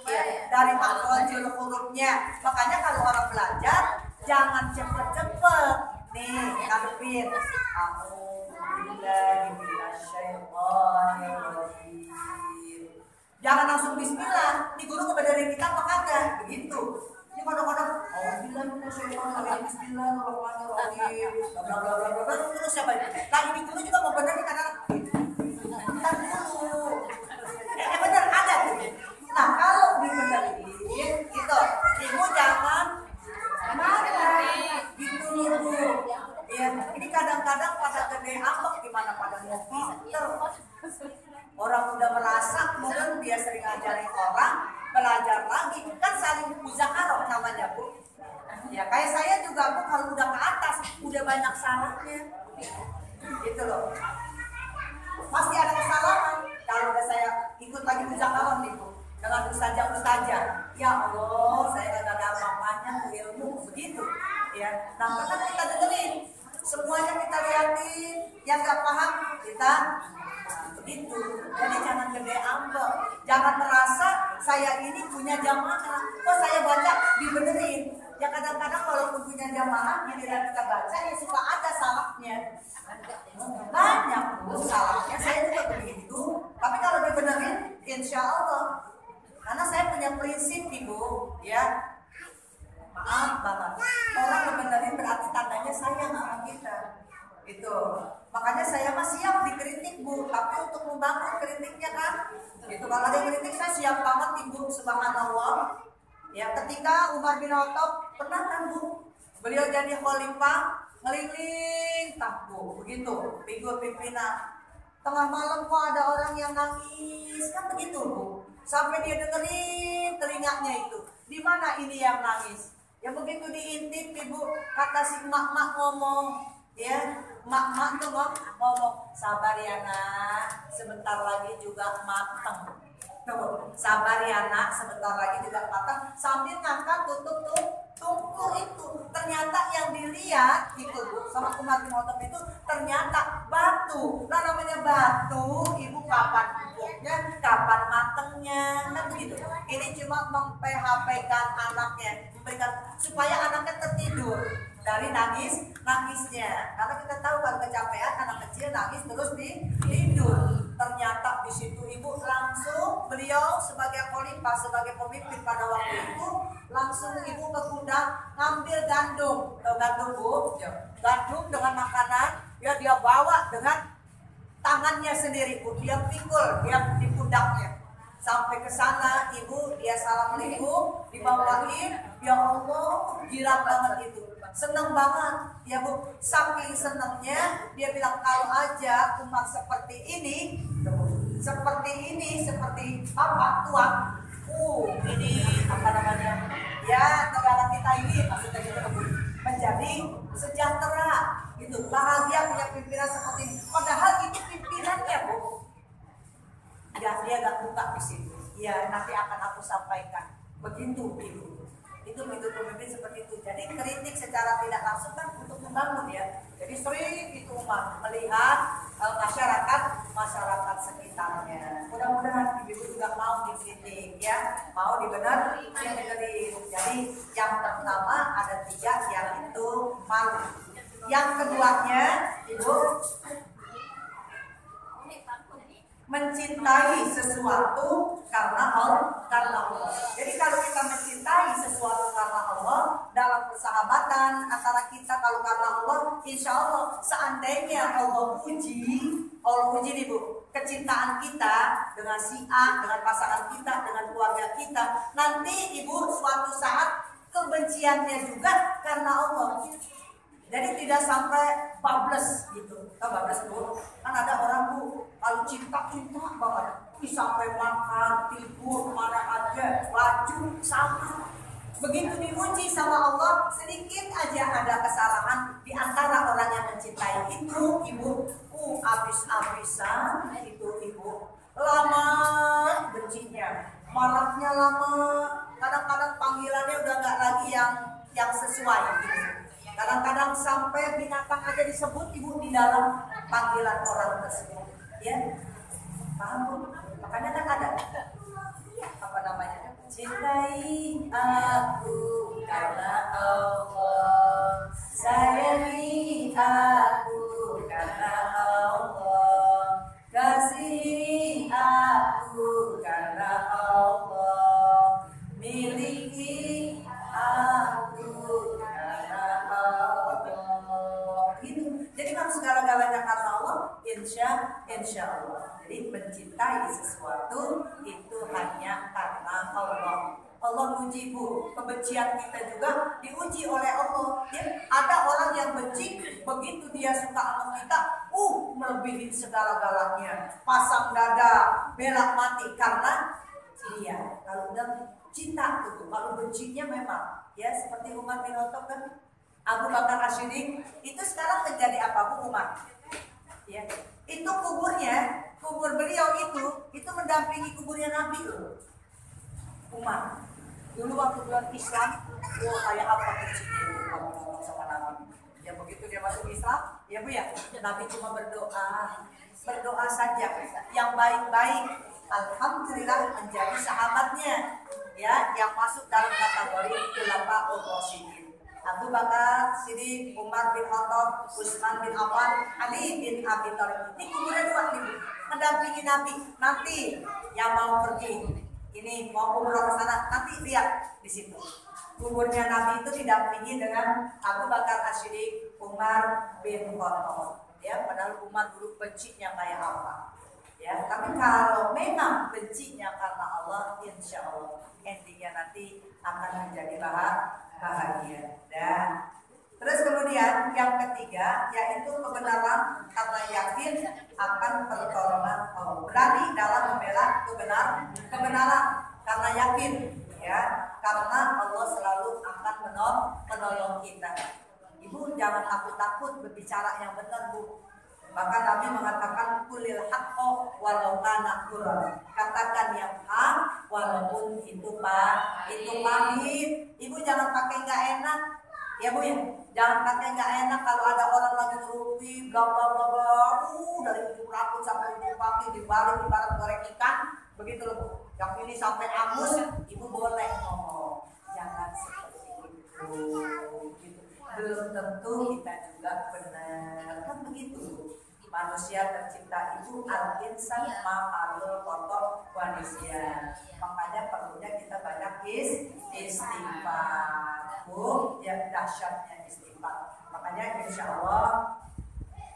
Ya, dari makrojul hurufnya. Makanya kalau orang belajar jangan cepet-cepet. Nih, ngadepin. Jangan langsung bismillah. Nih guru ngebenerin kita apa kagak? Begitu. Ini kadang-kadang bismillahirrahmanirrahim, bismillahirrahmanirrahim, bla bla bla Nah ini dulu juga mau benerin karena ntar dulu. Bener ada tuh. Nah kalau dibenerin gitu, ibu jangan marah gitu ibu. Ya, ini kadang-kadang pada gede ambek gimana pada mau pinter. Orang udah merasa mungkin dia sering ngajarin orang, belajar lagi kan saling muzakarah namanya Bu. Ya kayak saya juga Bu kalau udah ke atas udah banyak salahnya. Gitu loh. Pasti ada kesalahan. Kalau udah saya ikut lagi muzakarah nih Bu dengan ustazah. Ya Allah, saya kan ada apa-apanya ilmu begitu. Ya, nah kan kita dengerin. Semuanya kita liatin, yang gak paham kita begitu. Jadi jangan gede ambek, jangan merasa saya ini punya jamaah. Kok saya baca dibenerin? Ya kadang-kadang walaupun punya jamaah, giliran kita baca ya suka ada salahnya. Banyak salahnya, saya juga begitu. Tapi kalau dibenerin, insya Allah. Karena saya punya prinsip ibu, ya. Maaf banget, orang membenerin berarti tandanya sayang sama kita. Itu makanya saya mah siap dikritik Bu, tapi untuk membangun kritiknya kan. Itu kalau ada kritik saya siap banget ibu, subhanallah. Ya ketika Umar bin Khattab pernah kan Bu, beliau jadi khalifah ngeliling tak Bu, begitu figur pimpinan. Tengah malam kok ada orang yang nangis kan begitu Bu, sampai dia dengerin telinganya itu. Di mana ini yang nangis? Ya begitu diintip ibu, kata si mak ngomong, ya mak tuh ngomong, sabar ya nak, sebentar lagi juga mateng. Tuh, sabar ya nak, sebentar lagi juga mateng. Sambil ngangkat tutup tungku itu. Ternyata yang dilihat itu Bu, sama Umar bin Khattab itu ternyata batu. Nah namanya batu, ibu kapan empuknya, kapan matengnya, kan begitu. Ini cuma mem-PHP-kan anaknya, memberikan supaya anaknya tertidur dari nangisnya. Karena kita tahu kalau kecapean anak kecil nangis terus tidur. Ternyata di situ ibu langsung beliau sebagai khalifah, sebagai pemimpin pada waktu itu langsung ibu ke gudang ngambil gandum, gandum Bu, gandum dengan makanan ya dia bawa dengan tangannya sendiri Bu, dia pikul dia di pundaknya. Sampai ke sana ibu dia assalamualaikum dibawain, ya Allah gila banget itu, seneng banget ya Bu, saking senengnya dia bilang kalau aja umat seperti ini seperti apa tuan, ini apa namanya ya negara kita ini maksudnya gitu Bu, menjadi sejahtera gitu, bahagia punya pimpinan seperti ini. Padahal itu pimpinannya Bu. Ya, dia gak buka di sini. Ya, nanti akan aku sampaikan. Begitu, Ibu. Itu pemimpin seperti itu. Jadi kritik secara tidak langsung kan untuk membangun ya. Jadi sering itu umat melihat masyarakat sekitarnya. Mudah-mudahan Ibu juga mau dikritik ya, mau dibenerin. Jadi yang pertama ada 3 yang itu malu. Yang keduanya, Ibu mencintai sesuatu karena Allah. Jadi kalau kita mencintai sesuatu karena Allah dalam persahabatan antara kita, kalau karena Allah, insya Allah seandainya Allah uji nih Bu, kecintaan kita dengan si A, dengan pasangan kita, dengan keluarga kita, nanti Ibu suatu saat kebenciannya juga karena Allah. Jadi tidak sampai bablas gitu. Tahu bablas Bu? Kan ada orang Bu, kalau cinta banget, sampai makan, tidur, mana aja, baju sama. Begitu diuji sama Allah, sedikit aja ada kesalahan di antara orang yang mencintai itu, Ibu, habis-habisan itu Ibu. Lama bencinya, marahnya lama, kadang-kadang panggilannya udah nggak lagi yang sesuai gitu. Kadang-kadang sampai binatang aja disebut Ibu di dalam panggilan orang tersebut. Ya, paham Bu? Makanya kan ada apa namanya? Cintai aku karena Allah, sayangi aku karena Allah, kasihi aku karena Allah, miliki aku karena Allah. Gitu. Jadi kalau segala-galanya insya Allah. Jadi mencintai sesuatu itu hanya karena Allah. Allah uji bu, kebencian kita juga diuji oleh Allah. Ya, ada orang yang benci, begitu dia suka sama kita, melebihi segala-galanya, pasang dada, belak mati karena dia. Kalau udah cinta itu, kalau bencinya memang, ya seperti Umar bin Khattab kan, Abu Bakar As-Siddiq itu sekarang menjadi apa Bu Umar? Ya, itu kubur beliau itu mendampingi kuburnya Nabi loh. Umar dulu waktu bulan Islam, kayak apa bencinya itu kalau ngomong sama Nabi. Ya begitu dia masuk Islam, ya Bu ya, Nabi cuma berdoa saja yang baik-baik. Alhamdulillah menjadi sahabatnya, ya, yang masuk dalam kategori Khulafaur Rasyidin. Abu Bakar Siddiq, Umar bin Khattab, Utsman bin Affan, Ali bin Abi Thalib. Ini kuburan dua nih, mendampingi Nabi. Nanti yang mau pergi, ini mau umroh ke sana, nanti lihat di situ. Kuburnya Nabi itu didampingi dengan Abu Bakar As-Siddiq, Umar bin Khattab. Ya, padahal Umar dulu bencinya kayak apa. Ya, tapi kalau memang bencinya karena Allah, insya Allah endingnya nanti akan menjadi bahagia. Dan terus kemudian yang ketiga yaitu kebenaran karena yakin akan pertolongan Allah. Berani dalam membela kebenaran karena yakin, ya, karena Allah selalu akan menolong kita. Ibu jangan takut-takut berbicara yang benar Bu. Bahkan Nabi mengatakan kulil haqqo walau kana qurra. Katakan yang hak walaupun itu pahit. Ibu jangan pakai nggak enak. Ya Bu ya, jangan pakai nggak enak kalau ada orang lagi ngerupi bla bla bla bla. Dari ujung rambut sampai ujung kaki dibalik ibarat goreng ikan, begitu loh Bu. Yang ini sampai angus, Ibu boleh ngomong. Jangan seperti itu. Gitu. Belum tentu kita juga benar. Kan begitu. Manusia tercipta itu al-insan ma'alul kotor manusia. Makanya perlunya kita banyak istighfar. Ya dahsyatnya istighfar. Makanya insya Allah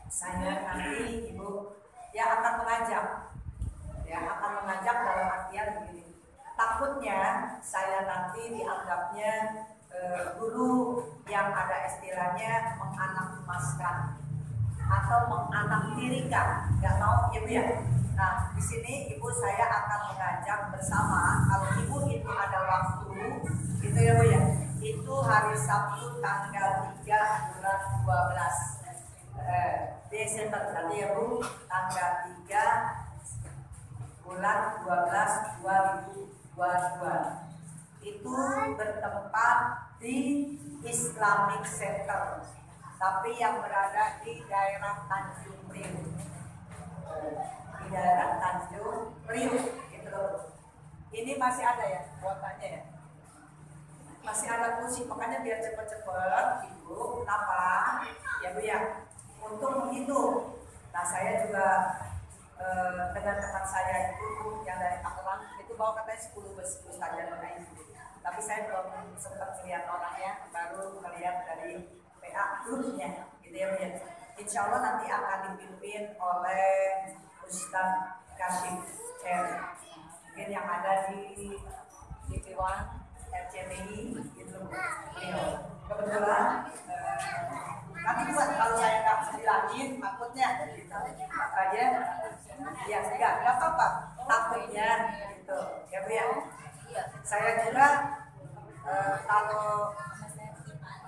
saya nanti Ibu ya akan mengajak dalam artian begini. Takutnya saya nanti dianggapnya guru yang ada istilahnya menganak emaskan atau menganaktirikan, nggak mau Ibu ya. Nah di sini Ibu saya akan mengajak bersama. Kalau Ibu itu ada waktu, itu ya Bu ya. Itu hari Sabtu tanggal 3 bulan 12 Desember tadi ya Bu, tanggal 3 bulan 12 2022. Itu bertempat di Islamic Center, tapi yang berada di daerah Tanjung Priuk. Di daerah Tanjung Priuk, gitu loh. Ini masih ada ya kuotanya ya? Masih ada kursi, makanya biar cepet-cepet Ibu. Kenapa? Ya Bu ya, untuk menghitung. Nah saya juga dengan teman saya itu yang dari Tangerang itu bawa katanya 10 bus saja naik. Tapi saya belum sempat melihat orangnya, baru melihat dari PA grupnya, gitu ya Bu ya. Insya Allah nanti akan dipimpin oleh Ustadz Kasim mungkin yang ada di TV1 RCTI gitu. Kebetulan nanti buat kalau saya nggak bisa bilangin takutnya gitu. Makanya ya nggak apa-apa takutnya gitu ya Bu ya. Saya juga kalau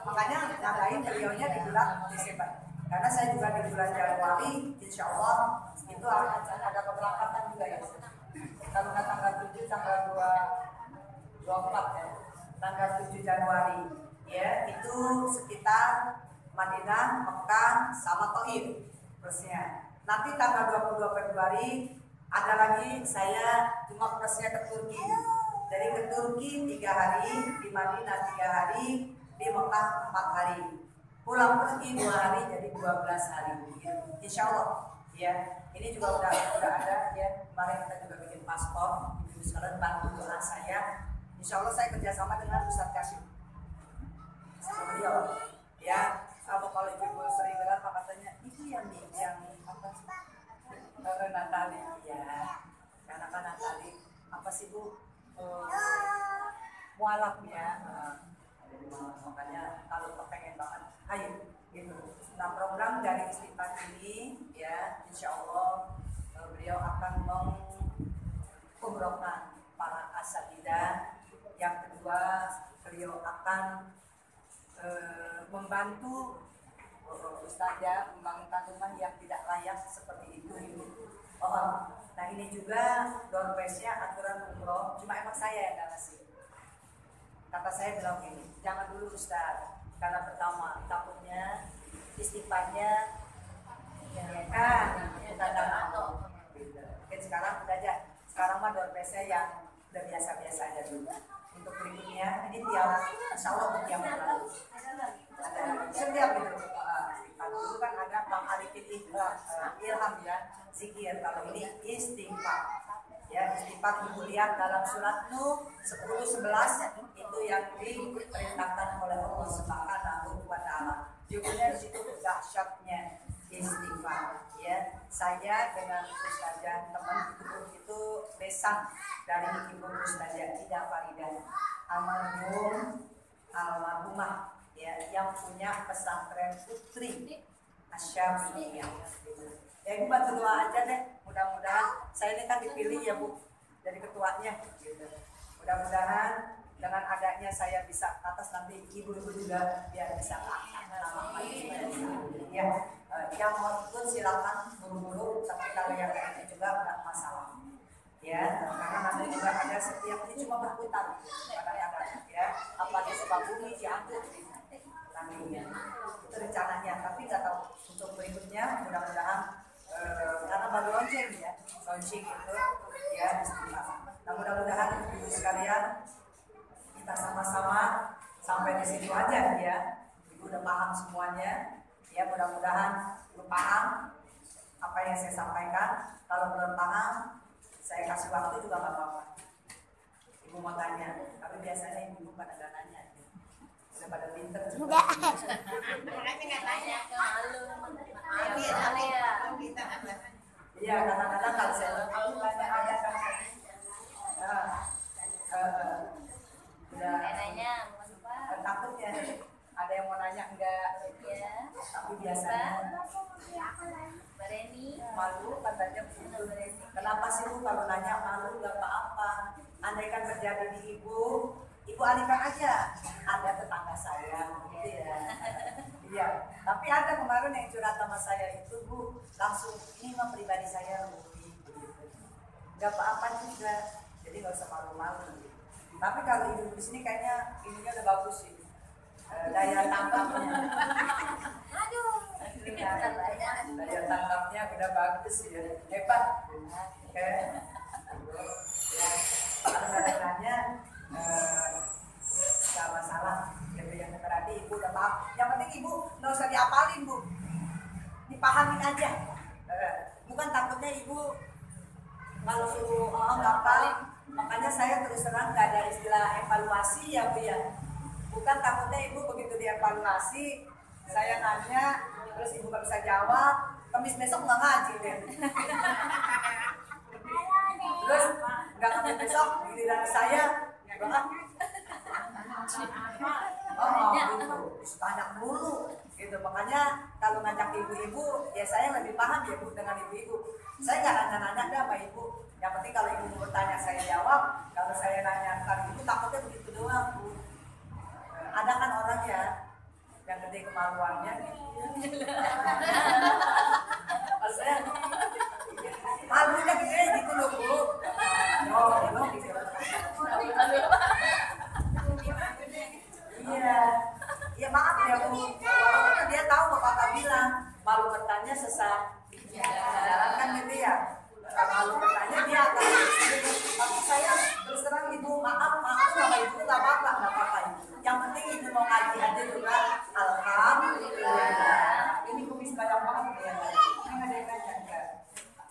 makanya ngadain beliaunya di bulan Desember, karena saya juga di bulan Januari insya Allah itu ada keberangkatan juga ya. Kalau nggak tanggal 7 tanggal 24 ya, tanggal 7 Januari ya, itu sekitar Madinah, Mekah, sama Thaif plusnya. Nanti tanggal 22 Februari ada lagi saya cuma plusnya ke Turki. Jadi ke Turki 3 hari, di Madinah 3 hari, di Mekah 4 hari. Pulang pergi 2 hari, jadi 12 hari. Insya Allah ya. Ini juga udah ada ya. Kemarin kita juga bikin paspor. Ibu sekalian bantu doa saya. Insya Allah saya kerjasama dengan Ustadz Kasim. Sama beliau ya. Kalau ibu sering dengar katanya itu yang apa Natali ya. Karena kan Natali apa sih Bu? Mualaf ya. Makanya kalau kepengen banget, ayo gitu. Nah program dari Istighfar ini ya, insya Allah beliau akan mengumrohkan para asatidzah. Yang kedua, beliau akan membantu ustazah membangunkan rumah yang tidak layak seperti itu. Nah ini juga doorpace-nya aturan umroh, cuma emang saya yang nggak ngasih. Kata saya bilang gini, jangan dulu Ustaz, karena pertama takutnya istighfarnya kita tahu. Mungkin sekarang udah aja, sekarang mah doorpace-nya yang udah biasa-biasa aja dulu. Untuk berikutnya ini tiap insya Allah untuk yang lalu ada setiap itu dulu kan ada Bang Arifin Ilham ya zikir, kalau ini istighfar ya. Istighfar ibu lihat dalam surat Nuh 10:11 itu yang diperintahkan oleh Allah Subhanahu wa Ta'ala. Judulnya di situ dahsyatnya istighfar ya. Saya dengan ustazah teman itu besan dari ibu ustazah Ida Faridah almarhumah ya, yang punya pesantren putri Asy-Syafi'iyah gitu. Ya ibu bantu doa aja deh, mudah-mudahan saya ini kan dipilih ya Bu jadi ketuanya gitu. Mudah-mudahan dengan adanya saya bisa atas, nanti ibu-ibu juga biar bisa ya. Yang mau ikut silakan buru-buru, tapi kalau yang lainnya juga tidak masalah ya, karena nanti juga ada setiap ini cuma berputar kadang-kadang ya, apa di Sukabumi diangkut nantinya itu rencananya, tapi nggak tahu untuk berikutnya. Mudah-mudahan karena baru launching ya, launching itu ya istilah. Nah mudah-mudahan ibu sekalian kita sama-sama sampai di situ aja ya. Ibu udah paham semuanya ya, mudah-mudahan ibu paham apa yang saya sampaikan. Kalau belum paham saya kasih waktu juga nggak apa-apa. Ibu mau tanya, tapi biasanya ibu pada nggak nanya, udah pada pinter juga. Makanya nggak nanya ke malu. Iya, kadang-kadang kalau saya tahu banyak ada kan. Udah Nanya, takutnya ada yang mau nanya enggak? ya. Tapi biasanya Bereni. malu katanya begitu. Kenapa sih Bu kalau nanya malu? Gak apa-apa. Andai kan terjadi di ibu alihkan aja. Ada tetangga saya, gitu ya. Iya. Tapi ada kemarin yang curhat sama saya itu Bu, langsung ini mah pribadi saya Bu. Gitu. Gak apa-apa juga. Jadi nggak usah malu-malu. Tapi kalau ibu di sini kayaknya ininya udah bagus sih. Daya tangkapnya. Daya tangkapnya udah bagus ya, hebat. Kalau kadang-kadangnya nggak masalah, gitu yang berarti ibu udah paham. Yang penting ibu nggak usah diapalin Bu, dipahamin aja. Bukan takutnya ibu kalau suruh nggak hafalin. Makanya saya terus terang nggak ada istilah evaluasi ya Bu ya. Bukan takutnya ibu begitu dievaluasi, saya nanya, terus ibu nggak bisa jawab, Kamis besok nggak ngaji deh. Terus nggak Kamis besok giliran saya, gitu, tanya mulu, gitu. Makanya kalau ngajak ibu-ibu, ya saya lebih paham ya Bu dengan ibu-ibu. Saya nggak nanya-nanya deh sama ibu. Yang penting kalau ibu bertanya saya jawab, kalau saya nanya kan ibu takutnya begitu doang Bu. Ada kan orang ya yang gede kemaluannya gitu. Maksudnya malunya gede gitu loh Bu. Gitu. Iya. Ya maaf ya Bu. Walaupun dia tahu Bapak bilang malu bertanya sesat jalan kan gitu ya. Malu bertanya dia akan tapi saya terus terang ibu maaf sama ibu nggak apa-apa yang penting ibu mau ngaji aja juga alhamdulillah. Ini kumis banyak banget ya, ini ada yang nanya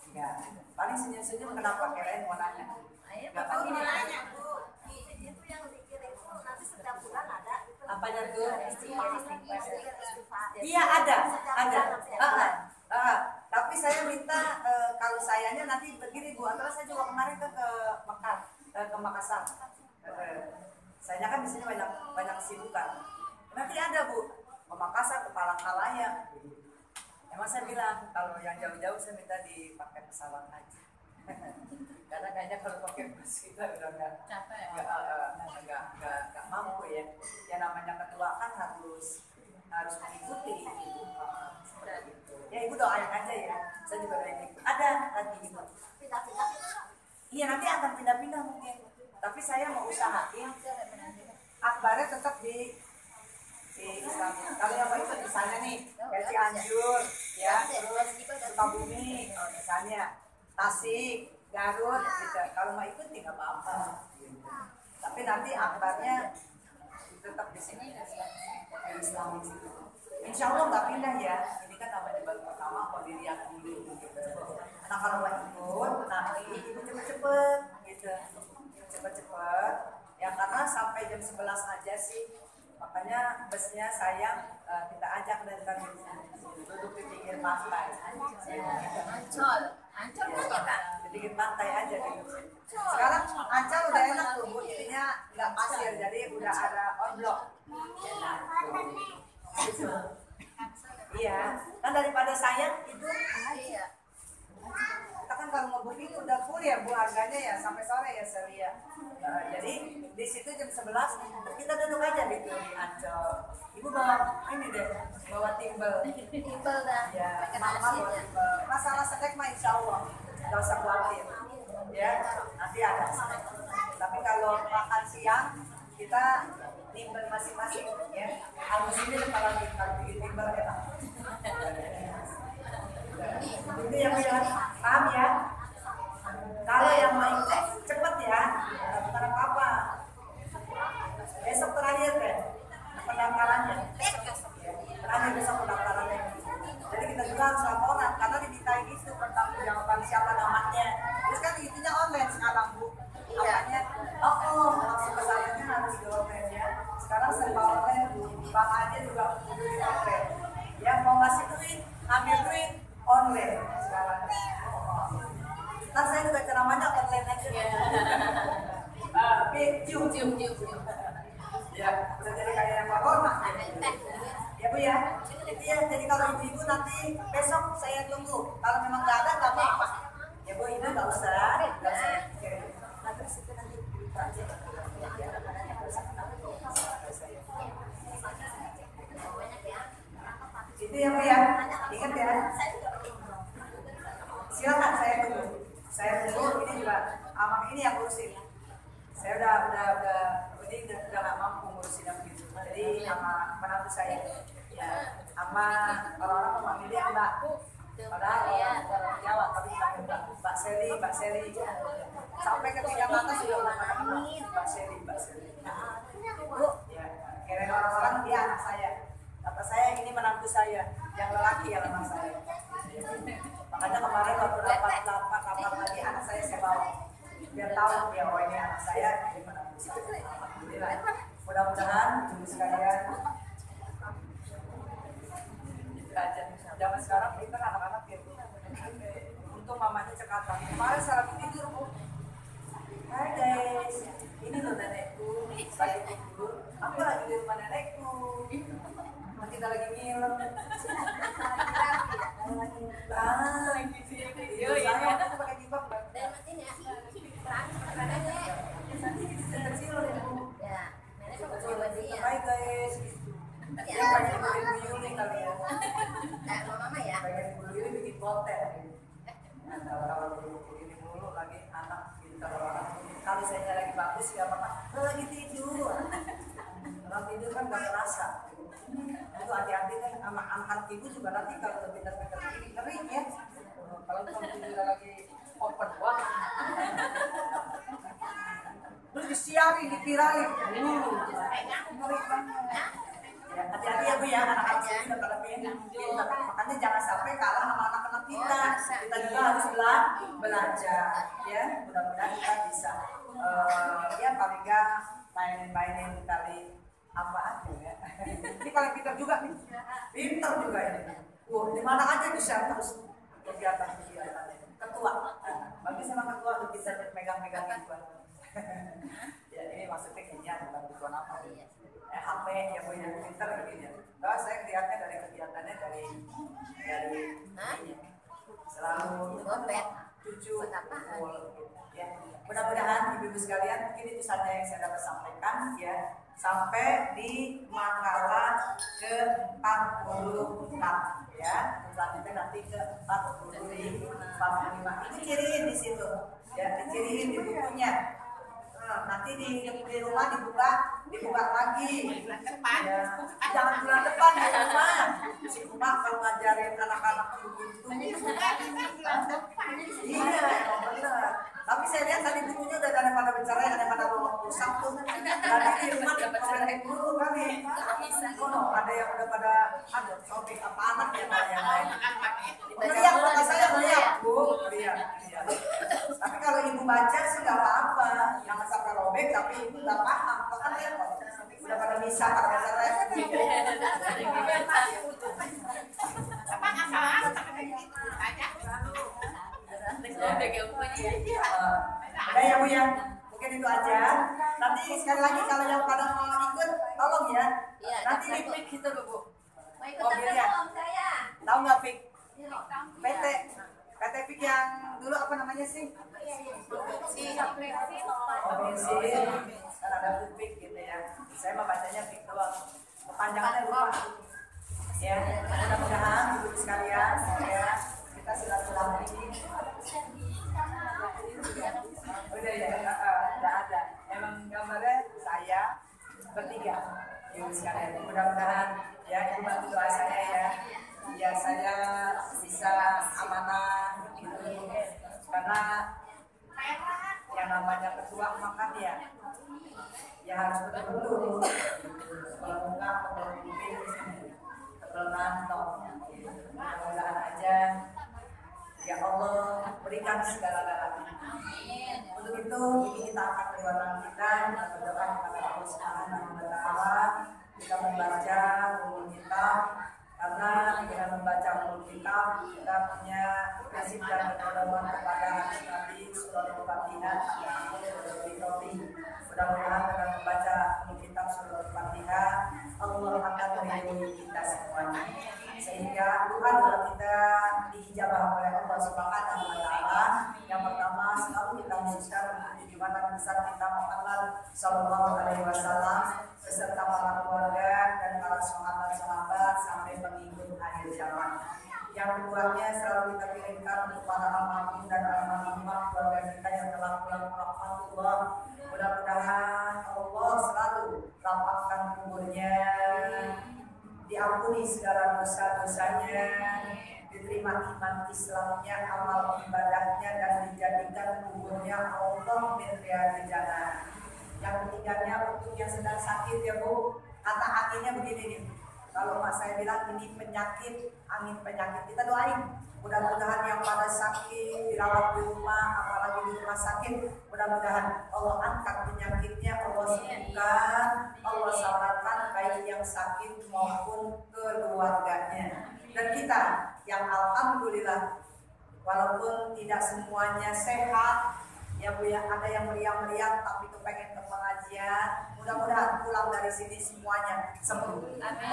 enggak paling senyum-senyum kenapa kirain mau nanya. Nggak tahu Ini nanya Bu, itu yang dikirim itu nanti setiap bulan ada. apanya tuh. Istighfar. Iya ada. Tapi Tapi saya minta kalau sayanya nanti begini Bu, antara saya juga kemarin ke Makassar. Saya kan di sini banyak kesibukan. Nanti ada Bu, ke Makassar, ke Palangkaraya. Emang saya bilang kalau yang jauh-jauh saya minta dipakai pesawat aja. Karena kayaknya kalau pakai bus kita udah nggak mampu ya. Yang namanya ketua kan harus mengikuti. Ya ibu doain aja ya. Saya juga doain ikut. Ada lagi gitu. Iya nanti akan pindah-pindah mungkin. Tapi saya mau usahain akbarnya tetap di Islam. Kalau yang mau ikut misalnya nih, kayak Cianjur, ya, terus Sukabumi, misalnya Tasik, Garut, gitu. Kalau mau ikut nggak apa-apa. Tapi nanti akbarnya tetap di sini, di Islam di situ. Insya Allah nggak pindah ya. Ini kan namanya baru pertama, mau dilihat dulu gitu. Nah kalau mau ikut, nanti ibu cepet-cepet, gitu, cepet-cepet. Ya karena sampai jam 11 aja sih. Makanya busnya sayang kita ajak dari tadi duduk di pinggir pantai. Ancol punya Kak. Di pinggir pantai aja gitu. Sekarang Ancol udah enak tuh Bu, intinya nggak pasir jadi udah ada on block. Gitu. Iya, kan daripada sayang itu. Iya. Kita kan kalau mau booking udah full ya Bu harganya ya sampai sore ya Celia. Jadi di situ jam 11 kita duduk aja gitu di Ancol. Ibu bawa ini deh, bawa timbel. Timbel dah. Ya, mama bawa timbel. Masalah snack mah insya Allah nggak usah khawatir. Ya, nanti ada snack. Tapi kalau makan siang kita timbel masing-masing ya. Harus ini kalau bikin timbel enak. Itu yang paham ya. Kalau yang mau ikut cepet ya, bukan apa-apa. Besok terakhir deh pendaftarannya. Terakhir besok pendaftarannya. Jadi kita juga harus laporan karena dimintain itu pertanggungjawaban siapa namanya. Terus kan itunya online sekarang Bu. Apanya? Langsung pesanannya harus di online ya. Sekarang serba online Bu. Bang aja juga kudu di online. Ya mau ngasih duit, ambil duit online sekarang. Ntar saya juga ceramahnya online aja. Cium. Ya, udah jadi kayak yang corona. Ya Bu ya. Itu ya, jadi kalau ibu-ibu nanti besok saya tunggu. Kalau memang nggak ada nggak apa-apa. Ya Bu, ini nggak usah. Nah, terus itu nanti itu ya Bu ya. Ingat ya. Silakan saya tunggu. Ini juga amang ini yang ngurusin. Saya udah nggak mampu ngurusin yang begitu. Jadi sama menantu saya, ya, sama orang-orang memanggilnya Mbak. Padahal orang Jawa tapi dipanggil Mbak Seli. Sampai ketiga kata sudah mengatakan Mbak Seli. Bu, ya, kira orang-orang dia anak saya. Kata saya ini menantu saya, yang lelaki ya anak saya. Makanya kemarin waktu rapat lagi anak saya bawa biar tahu ya ini anak saya ini menantu saya. Alhamdulillah. Mudah-mudahan ibu sekalian itu aja. Zaman sekarang kita anak-anak gitu. Untuk mamanya cekatan. Kemarin saya lagi tidur Bu. Hai guys, ini loh nenekku. Lagi tidur. Aku lagi di rumah nenekku. Kita lagi ngiler. Saya aku pakai jilbab kan. Dan matiin ya. Kecil ya Bu. Ya. Nenek kok kecil banget ya. Hai guys. Dia pengen bikin video nih kali ya. Nah, mama ya. Pengen video bikin konten. Kalau begini mulu lagi anak pintar orang. Kalau saya lagi bagus ya apa? Lagi tidur. Orang tidur kan gak terasa. Itu hati-hati kan sama anak ibu juga nanti kalau pintar-pintar ini ngeri ya. Kalau tidur lagi open wah. Terus disiarin, dipiralin. Ngeri banget. Ya, hati-hati ya Bu ya, anak-anak sini udah pada pintar. Makanya jangan sampai kalah sama anak-anak kita. Kita juga harus belajar. Ya, mudah-mudahan kita bisa. Ya paling nggak mainin kali apa aja ya. Ini paling pintar juga nih. Pintar juga ini. Di mana aja bisa terus kegiatan ketua. Bagi sama ketua untuk bisa megang-megangin buat. Ya ini maksudnya kayaknya bukan ketua apa? HP yang punya printer gitu ya. Kalau saya lihatnya dari kegiatannya dari selalu cucu ya. Mudah-mudahan ibu-ibu sekalian mungkin itu saja yang saya dapat sampaikan ya, sampai di makalah ke-46 ya. Selanjutnya nanti ke-45. Ini ciriin di situ ya, diciriin di bukunya. Nanti di rumah dibuka lagi ya. Jangan bulan depan di rumah. Si rumah kalau ngajarin anak-anak begitu. Iya, benar. Tapi saya lihat tadi bukunya udah ada pada bercerai, ada pada rusak tuh. Tadi di rumah dipercaya dulu kali. Ada yang udah pada sobek apa anak ya yang lain. Lihat kata saya lihat bu, lihat. Tapi kalau ibu baca sih nggak apa-apa, jangan sampai robek. Tapi ibu nggak paham, kan repot. Udah pada bisa pada bercerai. Udah ya Bu ya, mungkin itu aja. Nanti sekali lagi kalau yang pada mau ikut, tolong ya. Nanti di pick itu Bu. Mobilnya. Tahu nggak pick? PT pick yang dulu apa namanya sih? Bensin. Kan ada food pick gitu ya. Saya mah bacanya pick doang. Kepanjangannya lupa. Ya, mudah-mudahan ibu sekalian ya, kita silaturahmi. Udah ya, nggak ada. Emang gambarnya saya bertiga, ibu sekalian. Mudah-mudahan ya ibu bantu doa saya ya. Ya saya bisa amanah gitu. Karena yang namanya ketua makan ya harus betul-betul melakukan berlantong. Mudah-mudahan aja ya Allah berikan segala-galanya. Untuk itu kita akan berdoa kita berdoa kepada Allah Subhanahu wa taala. Kita membaca ulul kitab, karena dengan membaca ulul kitab kita punya nasib dan pertolongan kepada Nabi surah Al-Fatihah. Mudah-mudahan dengan membaca ulul kitab surah Al-Fatihah Allah akan melindungi kita semuanya, sehingga doa kita dijabah oleh Allah Subhanahu wa taala. Yang pertama selalu kita mengucapkan junjungan besar kita Muhammad sallallahu alaihi wasallam beserta para keluarga dan para sahabat-sahabat sampai pengikut akhir zaman. Yang keduanya selalu kita kirimkan untuk para almarhum dan almarhumah keluarga kita yang telah pulang rahmatullah. Mudah-mudahan Allah selalu lapangkan kuburnya, diampuni segala dosa-dosanya, diterima iman Islamnya, amal ibadahnya, dan dijadikan kuburnya Allah min riyadil jannah. Yang ketiganya untuk yang sedang sakit ya Bu, kata anginnya begini nih. Kalau mak saya bilang ini penyakit, angin penyakit, kita doain. Mudah-mudahan yang pada sakit, dirawat di rumah, apalagi di rumah sakit, mudah-mudahan Allah angkat penyakitnya, Allah sembuhkan, Allah sabarkan baik yang sakit maupun keluarganya. Dan kita yang alhamdulillah walaupun tidak semuanya sehat ya Bu ya, ada yang meriang-meriang tapi kepengen ke pengajian, mudah-mudahan pulang dari sini semuanya sembuh. Amin.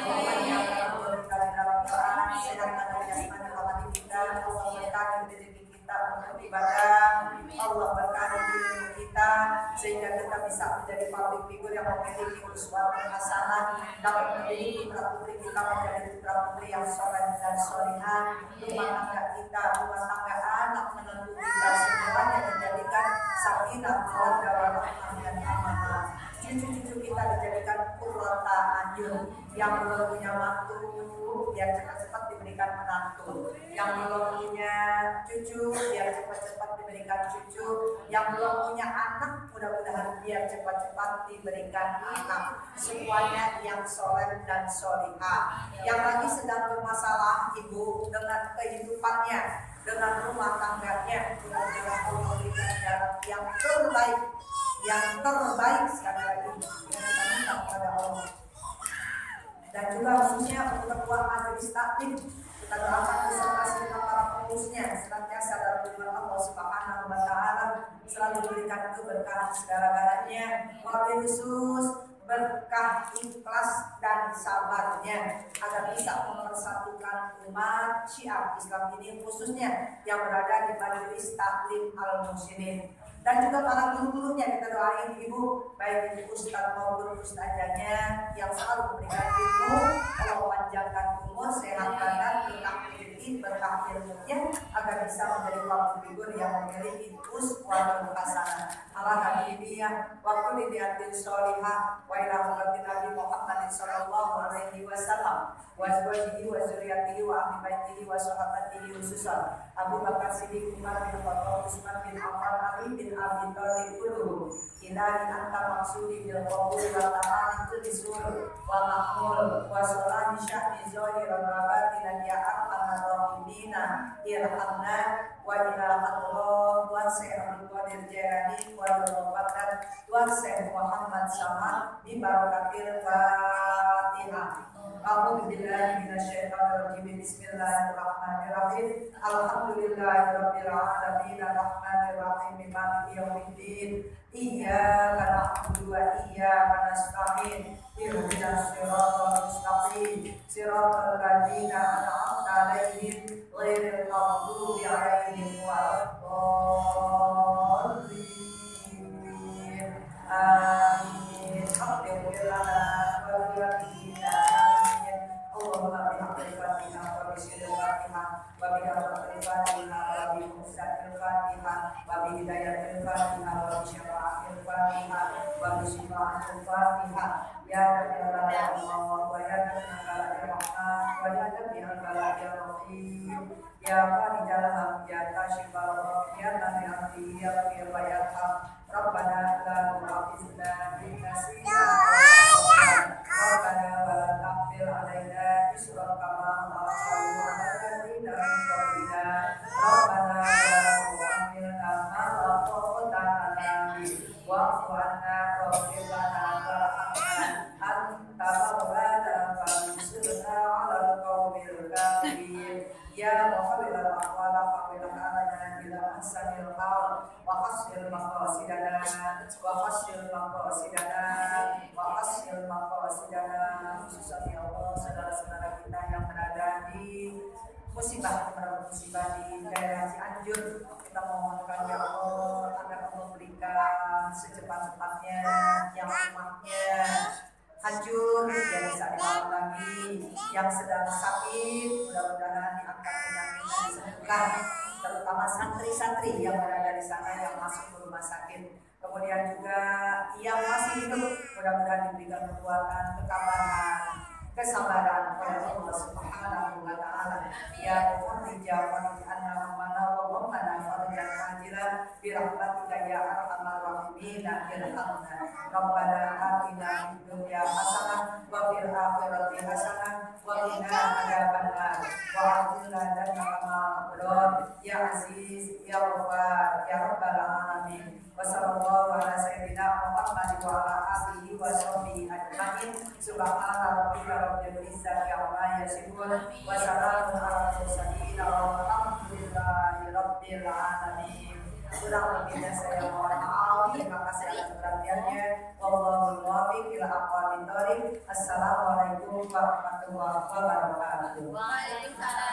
Sehatkan jasmani rohani kita, Allah berkahi diri kita untuk ibadah, Allah berkahi diri kita sehingga kita bisa menjadi public figure yang memiliki uswatun hasanah, dapat menjadi putra putri kita menjadi putra putri yang soleh dan solihah, rumah tangga kita, rumah tangga anak menantu kita semuanya dijadikan sakinah mawaddah warahmah dan amanah. Cucu-cucu kita dijadikan qurrata ayun, yang belum punya mantu biar cepat-cepat diberikan menantu, yang belum punya cucu biar cepat-cepat diberikan cucu, yang belum punya anak mudah-mudahan biar cepat-cepat diberikan anak, semuanya yang soleh dan solihah. Yang lagi sedang bermasalah ibu dengan kehidupannya, dengan rumah tangganya, mudah-mudahan Allah memberikan jalan yang terbaik, sekali lagi kita minta kepada Allah. Dan juga khususnya untuk ketua majelis taklim kita doakan beserta segenap para fokusnya senantiasa dalam firman Allah Subhanahu wa taala, selalu berikan keberkahan segala-galanya, wabil khusus berkah ikhlas dan sabarnya agar bisa mempersatukan umat Syiah Islam ini, khususnya yang berada di Majelis Taklim Al-Muslimin. Dan juga para guru-gurunya kita doain ibu, baik ibu ustaz maupun ustazahnya yang selalu memberikan ilmu. Allah panjangkan umur, sehat badan, berkah rezeki, berkah ilmunya agar bisa menjadi wakil figur yang memiliki uswatun hasanah. Ala habibiyah wa kulli diatin sholihah wa ila hadratin Nabi Muhammad sallallahu alaihi wasallam wa azwajihi wa dzurriyyatihi wa ahli baitihi wa sahabatihi khususan Abu Bakar Siddiq, Umar bin Khattab, Utsman bin Affan, Ali bin Abi Thalib kulluhum ilahi anta maksudi bil qabul wa ta'ala kulli sur wa mahmul wa salahi sya'ni zahiran wa batinan ya arhamar rahimina irhamna wa ila hadrah wa sayyidul qadir Jailani wa Barakatan wa Syekh Muhammad Samad bi barakatil Fatihah. A'udzu billahi minasyaitonir rajim. Bismillahirrahmanirrahim. Alhamdulillahirabbil alamin arrahmanir rahim maliki yaumiddin. Iyyaka na'budu wa iyyaka nasta'in. Ihdinas siratal mustaqim. Siratal ladzina an'amta 'alaihim ghairil maghdubi 'alaihim waladdallin. Amin. Alhamdulillah wa bihamdina. Allahumma bihamdika Fatihah wa bisyiril Fatihah wa bihamdika Fatihah wa bimusatil Fatihah wa bihidayatil Fatihah wa bisyafa'atil Fatihah wa bisyifa'atil Fatihah ya Rabbil alamin wa ya Rabbil rahman wa ya Rabbil rahim ya Farijal hamd ya Kashifal gham ya Nabi abdi ya Rabbil wa ya Rabbana la tu'akhidna in nasina Rabbana wa la tahmil 'alaina isran kama hamaltahu 'ala alladziina min qablina Rabbana wa la tuhammilna ma la taqata lana bihi wa'fu 'anna waghfir lana warhamna anta maulana fansurna 'alal qaumil kafirin ya muhawwilal ahwala fahwil halana ila ahsanil hal wa hasil maqasidana khususnya ya Allah saudara-saudara kita yang berada di musibah di daerah Cianjur, kita mohonkan ya Allah agar Allah berikan secepat-cepatnya yang rumahnya hancur yang bisa dibangun lagi, yang sedang sakit mudah-mudahan diangkat penyakitnya disembuhkan, terutama santri-santri yang berada di sana yang masuk ke rumah sakit. Kemudian juga yang masih hidup mudah-mudahan diberikan kekuatan, ketabahan, kesabaran oleh Allah Subhanahu wa taala. Ya Muharrija farjana mana wa mana farjan ajilan bi rahmatika ya arhamar rahimin irhamna. Rabbana atina fid dunya hasanah wa fil akhirati hasanah wa qina adzabannar wa a'tina jannata ma'abrar ya aziz ya ghafar ya rabbal alamin. Wassallallahu ala sayyidina Muhammad wa ala alihi wa sahbihi ajma'in. Subhana rabbika rabbil izzati amma yasifun wa salamun ala mursalin walhamdulillahi rabbil alamin. Kurang lebihnya saya mohon maaf. Terima kasih atas perhatiannya. Wallahul muwaffiq ila aqwamit thoriq. Assalamualaikum warahmatullahi wabarakatuh. Waalaikumsalam.